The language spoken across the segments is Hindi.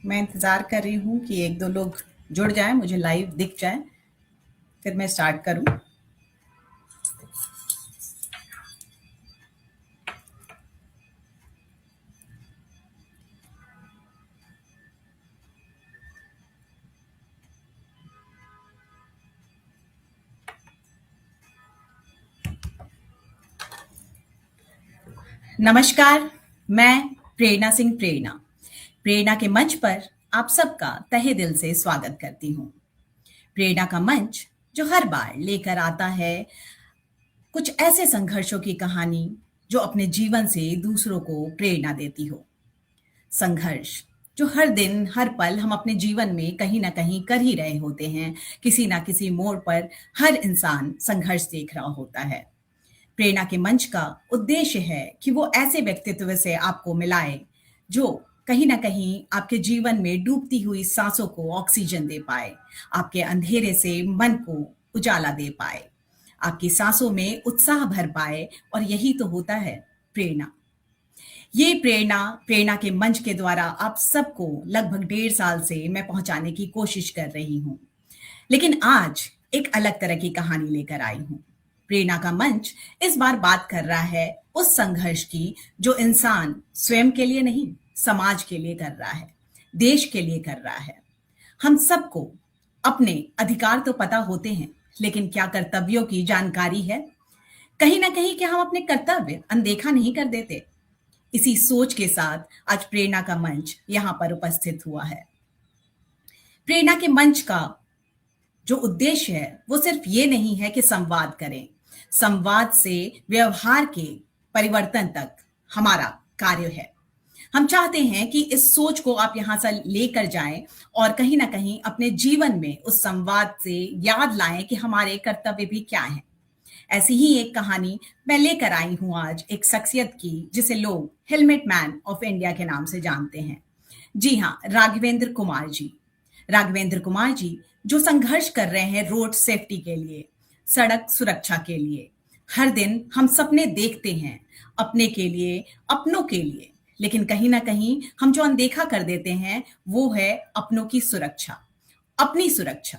मैं इंतज़ार कर रही हूँ कि 1-2 लोग जुड़ जाएँ, मुझे लाइव दिख जाएँ, फिर मैं स्टार्ट करूँ। नमस्कार, मैं प्रेरणा सिंह प्रेरणा। प्रेरणा के मंच पर आप सबका तहे दिल से स्वागत करती हूँ। प्रेरणा का मंच जो हर बार लेकर आता है कुछ ऐसे संघर्षों की कहानी जो अपने जीवन से दूसरों को प्रेरणा देती हो। संघर्ष जो हर दिन हर पल हम अपने जीवन में कहीं ना कहीं कर ही रहे होते हैं। किसी ना किसी मोड़ पर हर इंसान संघर्ष देख रहा होता है। प्रेरणा के मंच का उद्देश्य है कि वो ऐसे व्यक्तित्व से आपको मिलाए जो कहीं ना कहीं आपके जीवन में डूबती हुई सांसों को ऑक्सीजन दे पाए, आपके अंधेरे से मन को उजाला दे पाए, आपकी सांसों में उत्साह भर पाए। और यही तो होता है प्रेरणा। ये प्रेरणा प्रेरणा के मंच के द्वारा आप सबको लगभग 1.5 साल से मैं पहुंचाने की कोशिश कर रही हूं। लेकिन आज एक अलग तरह की कहानी लेकर आई हूं। प्रेरणा का मंच इस बार बात कर रहा है उस संघर्ष की जो इंसान स्वयं के लिए नहीं, समाज के लिए कर रहा है, देश के लिए कर रहा है। हम सबको अपने अधिकार तो पता होते हैं, लेकिन क्या कर्तव्यों की जानकारी है? कहीं ना कहीं क्या हम अपने कर्तव्य अनदेखा नहीं कर देते? इसी सोच के साथ आज प्रेरणा का मंच यहां पर उपस्थित हुआ है। प्रेरणा के मंच का जो उद्देश्य है वो सिर्फ ये नहीं है कि संवाद करें। संवाद से व्यवहार के परिवर्तन तक हमारा कार्य है। हम चाहते हैं कि इस सोच को आप यहां से लेकर जाएं और कहीं ना कहीं अपने जीवन में उस संवाद से याद लाएं कि हमारे कर्तव्य भी क्या हैं। ऐसी ही एक कहानी मैं लेकर आई हूं आज एक शख्सियत की जिसे लोग हेलमेट मैन ऑफ इंडिया के नाम से जानते हैं। जी हाँ, राघवेंद्र कुमार जी। राघवेंद्र कुमार जी जो संघर्ष कर रहे हैं रोड सेफ्टी के लिए, सड़क सुरक्षा के लिए। हर दिन हम सपने देखते हैं अपने के लिए, अपनों के लिए, लेकिन कहीं ना कहीं हम जो अनदेखा कर देते हैं वो है अपनों की सुरक्षा, अपनी सुरक्षा।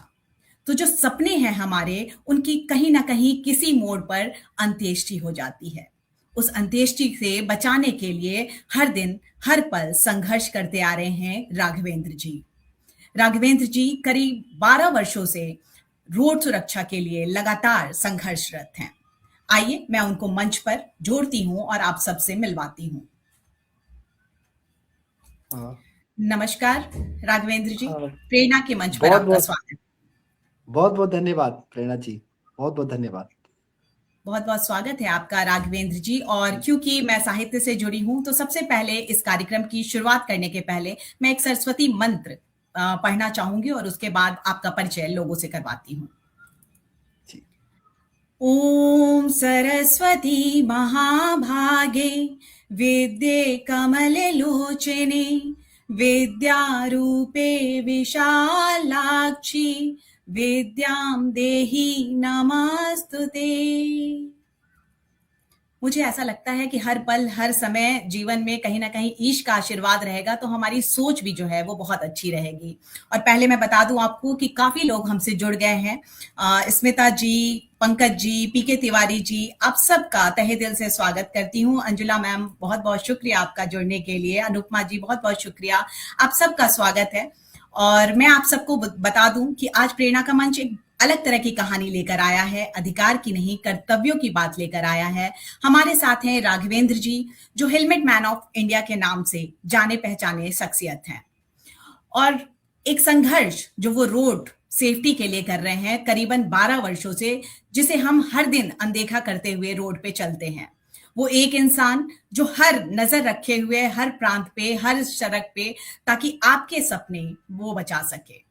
तो जो सपने हैं हमारे, उनकी कहीं ना कहीं किसी मोड़ पर अंत्येष्टि हो जाती है। उस अंत्येष्टि से बचाने के लिए हर दिन हर पल संघर्ष करते आ रहे हैं राघवेंद्र जी। राघवेंद्र जी करीब 12 वर्षों से रोड सुरक्षा के लिए लगातार संघर्षरत हैं। आइए मैं उनको मंच पर जोड़ती हूं और आप सबसे मिलवाती हूं। हाँ। नमस्कार राघवेंद्र जी, हाँ, प्रेरणा के मंच पर बहुत आपका बहुत स्वागत। बहुत बहुत धन्यवाद प्रेरणा जी। बहुत बहुत धन्यवाद। बहुत बहुत स्वागत है आपका राघवेंद्र जी। और क्योंकि मैं साहित्य से जुड़ी हूं तो सबसे पहले इस कार्यक्रम की शुरुआत करने के पहले मैं एक सरस्वती मंत्र पढ़ना चाहूंगी और उसके बाद आपका परिचय लोगों से करवाती हूँ। जी। ॐ सरस्वती महाभागे विद्ये कमललोचने विद्यारूपे विशालाक्षी विद्यां देहि नमस्तुते। मुझे ऐसा लगता है कि हर पल हर समय जीवन में कहीं ना कहीं ईश का आशीर्वाद रहेगा तो हमारी सोच भी जो है वो बहुत अच्छी रहेगी। और पहले मैं बता दूं आपको कि काफी लोग हमसे जुड़ गए हैं। स्मिता जी, पंकज जी, पीके तिवारी जी, आप सबका तहे दिल से स्वागत करती हूँ। अंजुला मैम बहुत बहुत शुक्रिया आपका जुड़ने के लिए। अनुपमा जी बहुत बहुत शुक्रिया, आप सबका स्वागत है। और मैं आप सबको बता दूं कि आज प्रेरणा का मंच एक अलग तरह की कहानी लेकर आया है। अधिकार की नहीं, कर्तव्यों की बात लेकर आया है। हमारे साथ हैं राघवेंद्र जी जो हेलमेट मैन ऑफ इंडिया के नाम से जाने पहचाने शख्सियत हैं। और एक संघर्ष जो वो रोड सेफ्टी के लिए कर रहे हैं करीबन 12 वर्षों से, जिसे हम हर दिन अनदेखा करते हुए रोड पे चलते हैं। वो एक इंसान जो हर नजर रखे हुए हर प्रांत पे, हर सड़क पे, ताकि आपके सपने वो बचा सके।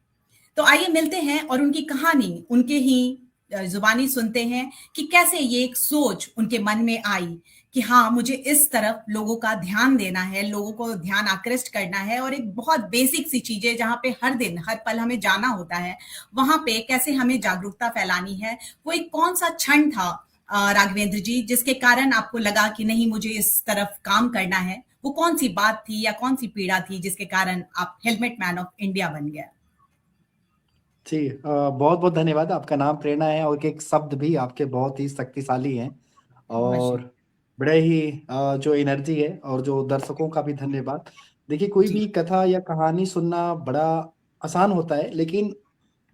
तो आइए मिलते हैं और उनकी कहानी उनके ही जुबानी सुनते हैं कि कैसे ये एक सोच उनके मन में आई कि हाँ, मुझे इस तरफ लोगों का ध्यान देना है, लोगों को ध्यान आकृष्ट करना है। और एक बहुत बेसिक सी चीजें जहाँ पे हर दिन हर पल हमें जाना होता है, वहां पे कैसे हमें जागरूकता फैलानी है। वो एक कौन सा क्षण था राघवेंद्र जी जिसके कारण आपको लगा कि नहीं, मुझे इस तरफ काम करना है? वो कौन सी बात थी या कौन सी पीड़ा थी जिसके कारण आप हेलमेट मैन ऑफ इंडिया बन गया? जी, बहुत बहुत धन्यवाद। आपका नाम प्रेरणा है और एक शब्द भी आपके बहुत ही शक्तिशाली हैं। बहुत शुक्रिया। और बड़े ही जो एनर्जी है, और जो दर्शकों का भी धन्यवाद। देखिए, कोई जी। भी कथा या कहानी सुनना बड़ा आसान होता है, लेकिन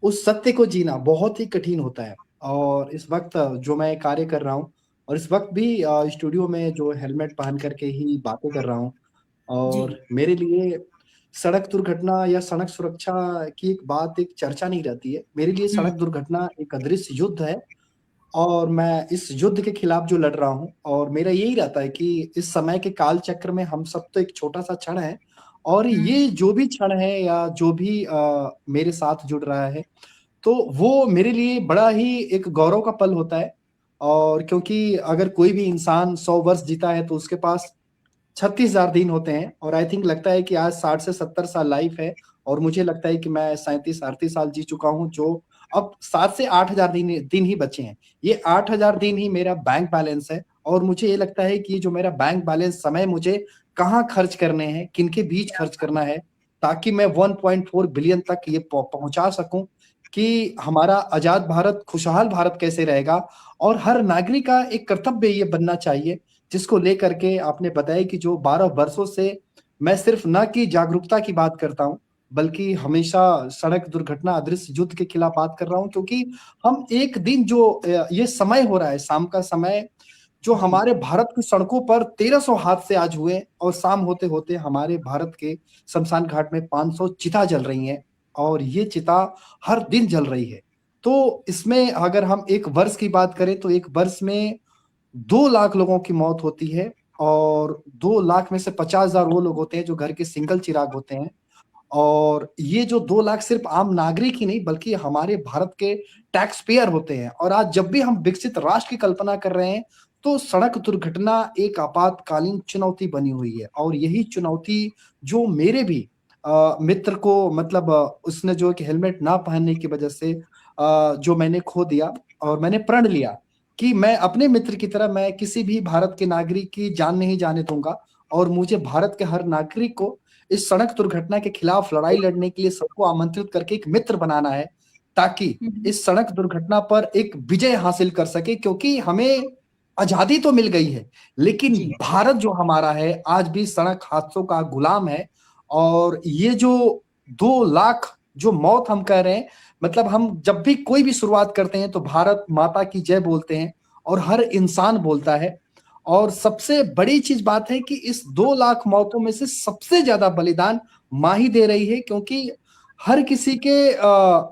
उस सत्य को जीना बहुत ही कठिन होता है। और इस वक्त जो मैं कार्य कर रहा हूँ, और इस वक्त भी स्टूडियो में जो हेलमेट पहन करके ही बातें कर रहा हूँ। जी। और मेरे लिए सड़क दुर्घटना या सड़क सुरक्षा की एक बात, एक चर्चा नहीं रहती है। मेरे लिए हम्म। सड़क दुर्घटना एक अदृश्य युद्ध है, और मैं इस युद्ध के खिलाफ जो लड़ रहा हूँ, और मेरा यही रहता है कि इस समय के काल चक्र में हम सब तो एक छोटा सा क्षण है। और हम्म। ये जो भी क्षण है या जो भी मेरे साथ जुड़ रहा है, तो वो मेरे लिए बड़ा ही एक गौरव का पल होता है। और क्योंकि अगर कोई भी इंसान 100 वर्ष जीता है, तो उसके पास 36,000 दिन होते हैं। और आई थिंक लगता है कि आज 60 से 70 साल लाइफ है, और मुझे लगता है कि मैं 37-38 साल जी चुका हूँ, जो अब 7 से 8,000 दिन दिन ही बचे हैं। ये 8,000 दिन ही मेरा बैंक बैलेंस है, और मुझे ये लगता है कि ये जो मेरा बैंक बैलेंस समय मुझे कहाँ खर्च करने हैं, किनके बीच खर्च करना है, ताकि मैं 1.4 बिलियन तक ये पहुँचा सकूँ कि हमारा आज़ाद भारत, खुशहाल भारत कैसे रहेगा। और हर नागरिक का एक कर्तव्य ये बनना चाहिए, जिसको लेकर के आपने बताया कि जो 12 वर्षों से मैं सिर्फ ना कि जागरूकता की बात करता हूँ, बल्कि हमेशा सड़क दुर्घटना अदृश्य युद्ध के खिलाफ बात कर रहा हूँ। क्योंकि हम एक दिन जो ये समय हो रहा है, शाम का समय, जो जी। हमारे भारत की सड़कों पर 1300 हादसे आज हुए, और शाम होते-होते हमारे भारत के शमशान घाट में 500 चिता जल रही हैं, और ये चिता हर दिन जल रही है। तो इसमें अगर हम 1 वर्ष की बात करें, तो 1 वर्ष में 2 लाख लोगों की मौत होती है, और 2 लाख में से 50,000 वो लोग होते हैं जो घर के सिंगल चिराग होते हैं। और ये जो 2 लाख सिर्फ आम नागरिक ही नहीं, बल्कि हमारे भारत के टैक्स पेयर होते हैं। और आज जब भी हम विकसित राष्ट्र की कल्पना कर रहे हैं, तो सड़क दुर्घटना एक आपातकालीन चुनौती बनी हुई है। और यही चुनौती जो मेरे भी मित्र को, मतलब उसने जो एक हेलमेट ना पहनने की वजह से जो मैंने खो दिया, और मैंने प्रण लिया कि मैं अपने मित्र की तरह मैं किसी भी भारत के नागरिक की जान नहीं जाने दूँगा। और मुझे भारत के हर नागरिक को इस सड़क दुर्घटना के खिलाफ लड़ाई लड़ने के लिए सबको आमंत्रित करके एक मित्र बनाना है, ताकि हम्म। इस सड़क दुर्घटना पर एक विजय हासिल कर सके। क्योंकि हमें आज़ादी तो मिल गई है, लेकिन जी। भारत जो हमारा है, आज भी सड़क हादसों का गुलाम है। और ये जो 2 लाख जो मौत हम कह रहे हैं, मतलब हम जब भी कोई भी शुरुआत करते हैं, तो भारत माता की जय बोलते हैं, और हर इंसान बोलता है। और सबसे बड़ी चीज़ बात है कि इस 2 लाख मौतों में से सबसे ज़्यादा बलिदान माँ ही दे रही है। क्योंकि हर किसी के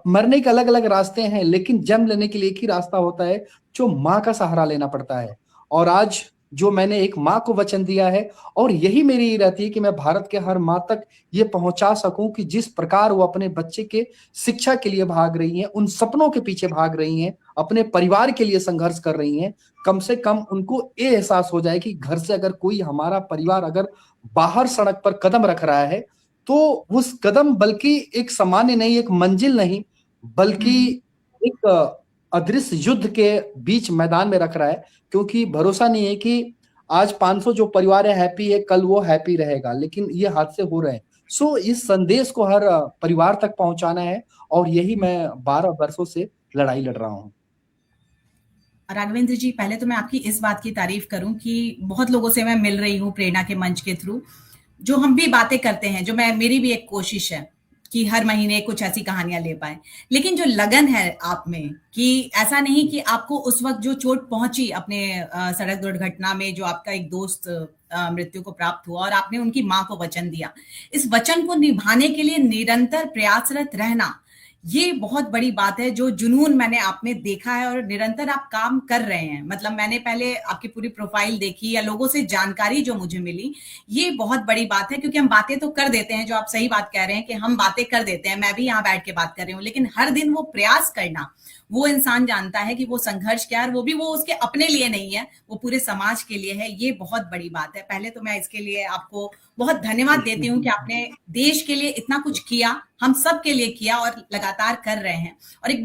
मरने के अलग-अलग रास्ते हैं, लेकिन जन्म लेने के लिए एक ही रास्ता होता है, जो माँ का सहारा लेना पड़ता है। और आज जो मैंने एक माँ को वचन दिया है, और यही मेरी रहती है कि मैं भारत के हर माँ तक ये पहुँचा सकूँ कि जिस प्रकार वो अपने बच्चे के शिक्षा के लिए भाग रही हैं, उन सपनों के पीछे भाग रही हैं, अपने परिवार के लिए संघर्ष कर रही हैं, कम से कम उनको ये एहसास हो जाए कि घर से अगर कोई हमारा परिवार अगर बाहर सड़क पर कदम रख रहा है, तो उस कदम बल्कि एक सामान्य नहीं, एक मंजिल नहीं, बल्कि हम्म। एक अदृश्य युद्ध के बीच मैदान में रख रहा है। क्योंकि भरोसा नहीं है कि आज 500 जो परिवार है हैप्पी है, कल वो हैप्पी रहेगा, लेकिन ये हादसे हो रहे हैं। सो इस संदेश को हर परिवार तक पहुँचाना है, और यही मैं 12 वर्षों से लड़ाई लड़ रहा हूँ। राघवेंद्र जी, पहले तो मैं आपकी इस बात की तारीफ करूं कि बहुत लोगों से मैं मिल रही हूँ प्रेरणा के मंच के थ्रू, जो हम भी बातें करते हैं, जो मैं मेरी भी एक कोशिश है कि हर महीने कुछ ऐसी कहानियां ले पाए। लेकिन जो लगन है आप में, कि ऐसा नहीं कि आपको उस वक्त जो चोट पहुंची अपने सड़क दुर्घटना में, जो आपका एक दोस्त मृत्यु को प्राप्त हुआ और आपने उनकी मां को वचन दिया, इस वचन को निभाने के लिए निरंतर प्रयासरत रहना, ये बहुत बड़ी बात है। जो जुनून मैंने आप में देखा है और निरंतर आप काम कर रहे हैं, मतलब मैंने पहले आपकी पूरी प्रोफाइल देखी या लोगों से जानकारी जो मुझे मिली, ये बहुत बड़ी बात है। क्योंकि हम बातें तो कर देते हैं, जो आप सही बात कह रहे हैं कि हम बातें कर देते हैं, मैं भी यहाँ बैठ के बात कर रही हूँ, लेकिन हर दिन वो प्रयास करना, वो इंसान जानता है कि वो संघर्ष क्या है, वो भी वो उसके अपने लिए नहीं है, वो पूरे समाज के लिए है। ये बहुत बड़ी बात है। पहले तो मैं इसके लिए आपको बहुत धन्यवाद देती हूँ कि आपने देश के लिए इतना कुछ किया, हम सब के लिए किया और लगातार कर रहे हैं। और एक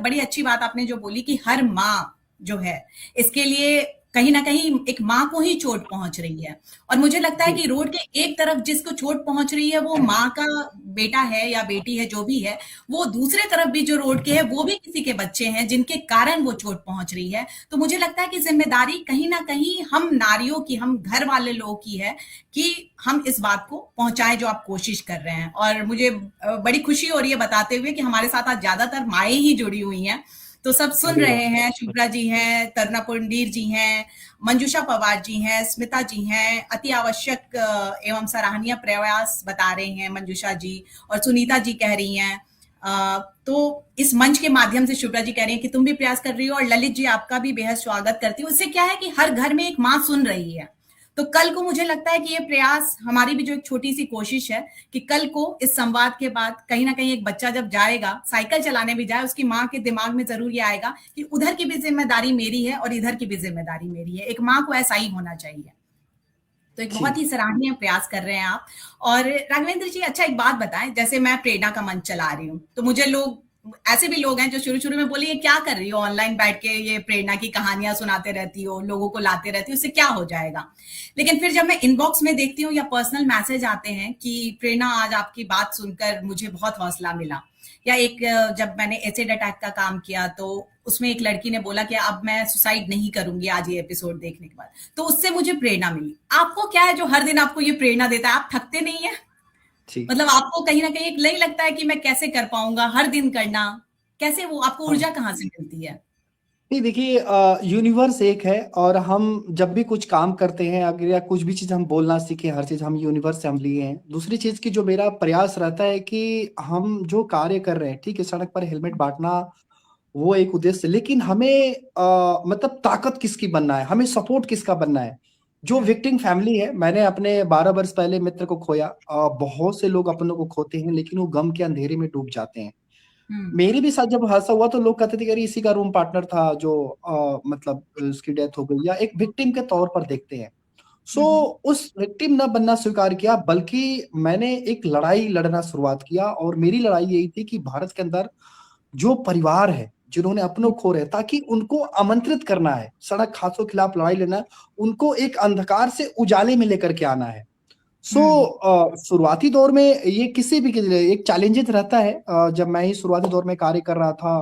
बड़ी अच्छी बात आपने जो बोली कि हर माँ जो है इसके लिए कहीं ना कहीं एक माँ को ही चोट पहुंच रही है। और मुझे लगता है कि रोड के एक तरफ जिसको चोट पहुंच रही है वो माँ का बेटा है या बेटी है, जो भी है, वो दूसरे तरफ भी जो रोड के है वो भी किसी के बच्चे हैं जिनके कारण वो चोट पहुंच रही है। तो मुझे लगता है कि जिम्मेदारी कहीं ना कहीं हम नारियों की, हम घर वाले लोगों की है कि हम इस बात को पहुंचाएं जो आप कोशिश कर रहे हैं। और मुझे बड़ी खुशी हो रही है बताते हुए कि हमारे साथ आज ज्यादातर माएँ ही जुड़ी हुई हैं। तो सब सुन अरे रहे वाह! हैं, शुभ्रा जी हैं, तरुणा पुंडीर जी हैं, मंजूषा पवार जी हैं, स्मिता जी हैं, अति आवश्यक एवं सराहनीय प्रयास बता रहे हैं मंजूषा जी, और सुनीता जी कह रही हैं। तो इस मंच के माध्यम से शुभ्रा जी कह रही हैं कि तुम भी प्रयास कर रही हो, और ललित जी आपका भी बेहद स्वागत करती हूँ। इससे क्या है कि हर घर में एक माँ सुन रही है। तो कल को मुझे लगता है कि ये प्रयास, हमारी भी जो एक छोटी सी कोशिश है कि कल को इस संवाद के बाद कहीं ना कहीं एक बच्चा जब जाएगा, साइकिल चलाने भी जाए, उसकी माँ के दिमाग में जरूर ये आएगा कि उधर की भी जिम्मेदारी मेरी है और इधर की भी जिम्मेदारी मेरी है। एक माँ को ऐसा ही होना चाहिए। तो एक बहुत जी, ही सराहनीय प्रयास कर रहे हैं आप। और राघवेंद्र जी, अच्छा एक बात बताएं, जैसे मैं प्रेरणा का मंच चला रही हूँ तो मुझे लोग, ऐसे भी लोग हैं जो शुरू शुरू में बोले ये क्या कर रही हो, ऑनलाइन बैठ के ये प्रेरणा की कहानियां सुनाते रहती हो, लोगों को लाते रहती हो, उससे क्या हो जाएगा। लेकिन फिर जब मैं इनबॉक्स में देखती हूँ या पर्सनल मैसेज आते हैं कि प्रेरणा आज आपकी बात सुनकर मुझे बहुत हौसला मिला, या एक जब मैंने एसिड अटैक का काम किया तो उसमें एक लड़की ने बोला कि अब मैं सुसाइड नहीं करूंगी आज ये एपिसोड देखने के बाद, तो उससे मुझे प्रेरणा मिली। आपको क्या है जो हर दिन आपको ये प्रेरणा देता है? आप थकते नहीं है? जी। मतलब आपको कहीं ना कहीं नहीं लगता है कि मैं कैसे कर पाऊंगा हर दिन करना? कैसे, वो आपको हाँ। ऊर्जा कहाँ से मिलती है? नहीं देखिए, यूनिवर्स एक है और हम जब भी कुछ काम करते हैं अगर या कुछ भी चीज़ हम बोलना सीखे, हर चीज़ हम यूनिवर्स से हम लिए हैं। दूसरी चीज़ की जो मेरा प्रयास रहता है कि हम जो कार्य कर रहे हैं, ठीक है, सड़क पर हेलमेट बाँटना वो एक उद्देश्य, लेकिन हमें मतलब ताकत किसकी बनना है, हमें सपोर्ट किसका बनना है। जो हम्म, विक्टिम फैमिली है, मैंने अपने 12 वर्ष पहले मित्र को खोया। बहुत से लोग अपनों को खोते हैं लेकिन वो गम के अंधेरे में डूब जाते हैं। हम्म, मेरे भी साथ जब हादसा हुआ तो लोग कहते थे कि अरे इसी का रूम पार्टनर था जो मतलब उसकी डेथ हो गई, या एक विक्टिम के तौर पर देखते हैं। सो हम्म, उस विक्टिम ना बनना स्वीकार किया, बल्कि मैंने एक लड़ाई लड़ना शुरुआत किया और मेरी लड़ाई यही थी कि भारत के अंदर जो परिवार है, जिन्होंने अपनों हम्म, को खो रहे हैं, ताकि उनको आमंत्रित करना है, सड़क हादसों के खिलाफ लड़ाई लड़ना है, उनको एक अंधकार से उजाले में लेकर के आना है। सो हम्म, शुरुआती दौर में ये किसी भी के लिए एक चैलेंजेस रहता है। जब मैं ही शुरुआती दौर में कार्य कर रहा था,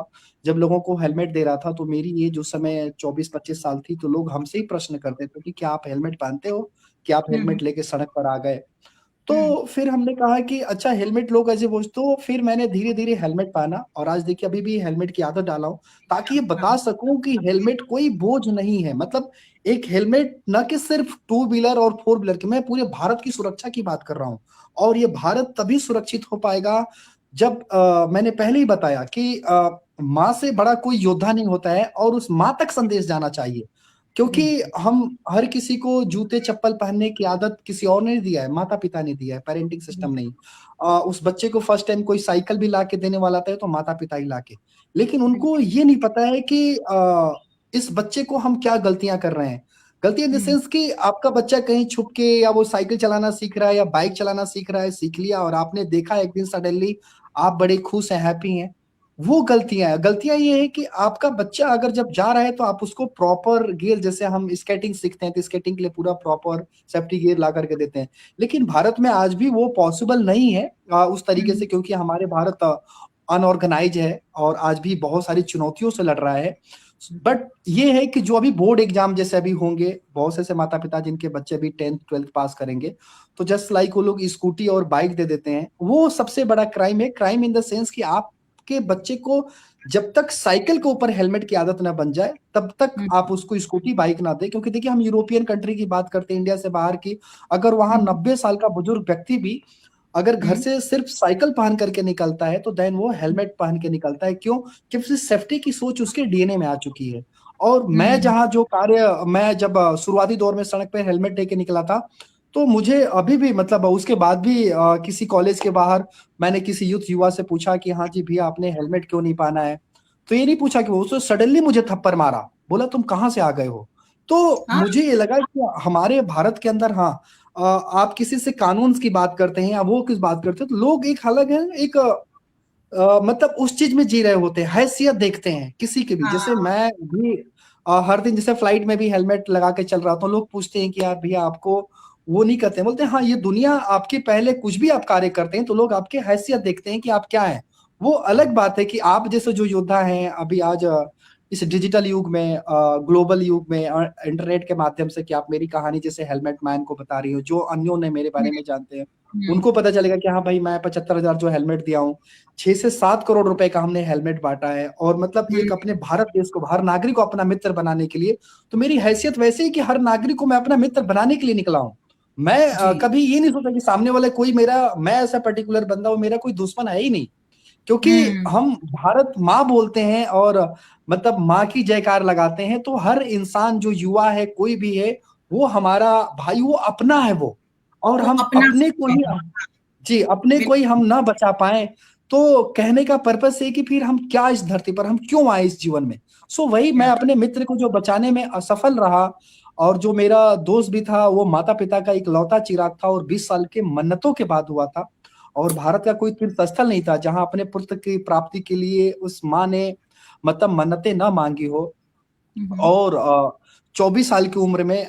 जब लोगों को हेलमेट दे रहा था, तो मेरी एज उस समय 24-25 साल थी, तो लोग हमसे ही प्रश्न करते थे कि क्या आप हेलमेट पहनते हो? क्या आप हम्म, हेलमेट लेके सड़क पर आ गए? हम्म, तो फिर हमने कहा कि अच्छा हेलमेट लोग ऐसे पूछते, तो फिर मैंने धीरे-धीरे हेलमेट पहना और आज देखिए अभी भी हेलमेट की आदत डाला हूँ, ताकि ये बता हाँ, सकूँ कि हेलमेट कोई बोझ नहीं है। मतलब एक हेलमेट ना कि सिर्फ टू व्हीलर और फोर व्हीलर की, मैं पूरे भारत की सुरक्षा की बात कर रहा हूँ। और ये भारत तभी सुरक्षित हो पाएगा जब मैंने पहले ही बताया कि माँ से बड़ा कोई योद्धा नहीं होता है और उस माँ तक संदेश जाना चाहिए। क्योंकि बिल्कुल। हम हर किसी को जूते-चप्पल पहनने की आदत किसी और ने नहीं दिया है, माता-पिता ने दिया है, पेरेंटिंग सिस्टम नहीं। उस बच्चे को फर्स्ट टाइम कोई साइकिल भी लाके देने वाला था तो माता-पिता ही लाके। लेकिन उनको ये नहीं पता है कि इस बच्चे को हम क्या गलतियाँ कर रहे हैं। गलती इन द हम्म, सेंस कि आपका बच्चा कहीं छुप के या वो साइकिल चलाना सीख रहा है या बाइक चलाना सीख रहा है, सीख लिया और आपने देखा एक दिन सडनली आप बड़े खुश हैं, हैप्पी हैं। वो गलतियाँ हैं। गलतियाँ ये है कि आपका बच्चा अगर जब जा रहा है तो आप उसको प्रॉपर गियर, जैसे हम स्केटिंग सीखते हैं तो स्केटिंग के लिए पूरा प्रॉपर सेफ्टी गियर ला करके देते हैं। लेकिन भारत में आज भी वो पॉसिबल नहीं है उस तरीके हम्म, से, क्योंकि हमारे भारत अनऑर्गनाइज़ है और आज भी बहुत सारी चुनौतियों से लड़ रहा है। बट ये है कि जो अभी बोर्ड एग्ज़ाम जैसे अभी होंगे, बहुत से ऐसे माता-पिता जिनके बच्चे अभी 10th 12th पास करेंगे, तो जस्ट लाइक वो लोग स्कूटी और बाइक दे देते हैं। वो सबसे बड़ा क्राइम है। क्राइम इन द सेंस कि आपके बच्चे को जब तक साइकिल के ऊपर हेलमेट की आदत ना बन जाए, तब तक हम्म, आप उसको स्कूटी, बाइक ना दें। क्योंकि देखिए हम यूरोपियन कंट्री की बात करते हैं, इंडिया से बाहर की, अगर वहाँ हम्म, 90 साल का बुजुर्ग व्यक्ति भी अगर घर हम्म, से सिर्फ साइकिल पहन करके निकलता है, तो देन वो हेलमेट पहन के निकलता है। क्यों? क्योंकि सेफ्टी की सोच उसके डीएनए में आ चुकी है। और मैं हम्म, जहाँ जो कार्य मैं जब शुरुआती दौर में सड़क पे हेलमेट लेके निकला था, तो मुझे अभी भी मतलब उसके बाद भी किसी कॉलेज के बाहर मैंने किसी युवा से पूछा कि हाँ जी भैया आपने हेलमेट क्यों नहीं पहना है? तो ये नहीं पूछा कि वो तो सडनली मुझे थप्पड़ मारा, बोला तुम कहाँ से आ गए हो? तो हाँ, मुझे ये लगा कि हमारे भारत के अंदर हाँ, आप किसी से कानून की बात करते हैं या वो किस बात करते हैं, तो लोग एक अलग है, एक मतलब उस चीज़ में जी रहे होते हैं, हैसियत देखते हैं किसी की भी। जैसे हाँ, मैं भी हर दिन जैसे फ्लाइट में भी हेलमेट लगा के चल रहा, तो लोग पूछते हैं कि यार भैया आपको वो नहीं करते हैं? बोलते हैं हाँ, ये दुनिया आपके पहले कुछ भी आप कार्य करते हैं तो लोग आपकी हैसियत देखते हैं कि आप क्या हैं। वो अलग बात है कि आप जैसे जो योद्धा हैं अभी आज इस डिजिटल युग में, ग्लोबल युग में और इंटरनेट के माध्यम से, कि आप मेरी कहानी जैसे हेलमेट मैन को बता रही हो, जो अन्यों ने मेरे बारे में जानते हैं हम्म, उनको पता चलेगा कि हाँ भाई, मैं 75,000 जो हेलमेट दिया हूँ, 6 से 7 करोड़ रुपए का हमने हेलमेट बांटा है, और मतलब एक अपने भारत देश को, हर नागरिक को अपना मित्र बनाने के लिए। तो मेरी हैसियत वैसे ही कि हर नागरिक को मैं अपना मित्र बनाने के लिए निकला हूँ। मैं जी। कभी ये नहीं सोचा कि सामने वाले कोई मेरा, मैं ऐसा पर्टिकुलर बंदा हूँ, मेरा कोई दुश्मन है ही नहीं। क्योंकि हम्म। हम भारत माँ बोलते हैं और मतलब माँ की जयकार लगाते हैं, तो हर इंसान जो युवा है, कोई भी है, वो हमारा भाई, वो अपना है वो। और वो हम अपना अपने को समझे। ही, जी, अपने को ही बिल्कुल। हम ना बचा पाएँ, तो कहने का पर्पस है कि फिर हम क्या इस धरती पर, हम क्यों आए इस जीवन में? सो वही मैं क्या अपने मित्र को जो बचाने में असफल रहा, और जो मेरा दोस्त भी था, वो माता-पिता का इकलौता चिराग था और 20 साल के मन्नतों के बाद हुआ था। और भारत का कोई तीर्थ स्थल नहीं था जहाँ अपने पुत्र की प्राप्ति के लिए उस माँ ने मतलब मन्नतें ना माँगी हो। हम्म, और 24 साल की उम्र में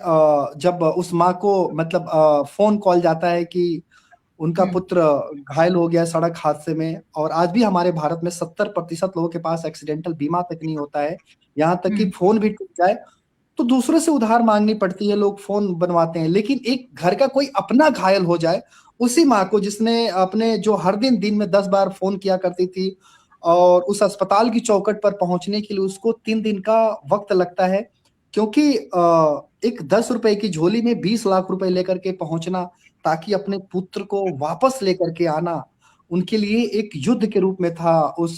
जब उस माँ को मतलब फ़ोन कॉल जाता है कि उनका हम्म, पुत्र घायल हो गया सड़क हादसे में, और आज भी हमारे भारत में 70% लोगों के पास एक्सीडेंटल बीमा तक नहीं होता है। यहाँ तक कि हम्म, फ़ोन भी टूट जाए, तो दूसरों से उधार माँगनी पड़ती है, लोग फ़ोन बनवाते हैं। लेकिन एक घर का कोई अपना घायल हो जाए, उसी माँ को जिसने अपने जो हर दिन में 10 बार फ़ोन किया करती थी, और उस अस्पताल की चौखट पर पहुँचने के लिए उसको 3 दिन का वक़्त लगता है। क्योंकि एक ₹10 की झोली में 20 लाख रुपए लेकर के पहुँचना, ताकि अपने पुत्र को वापस लेकर के आना, उनके लिए एक युद्ध के रूप में था उस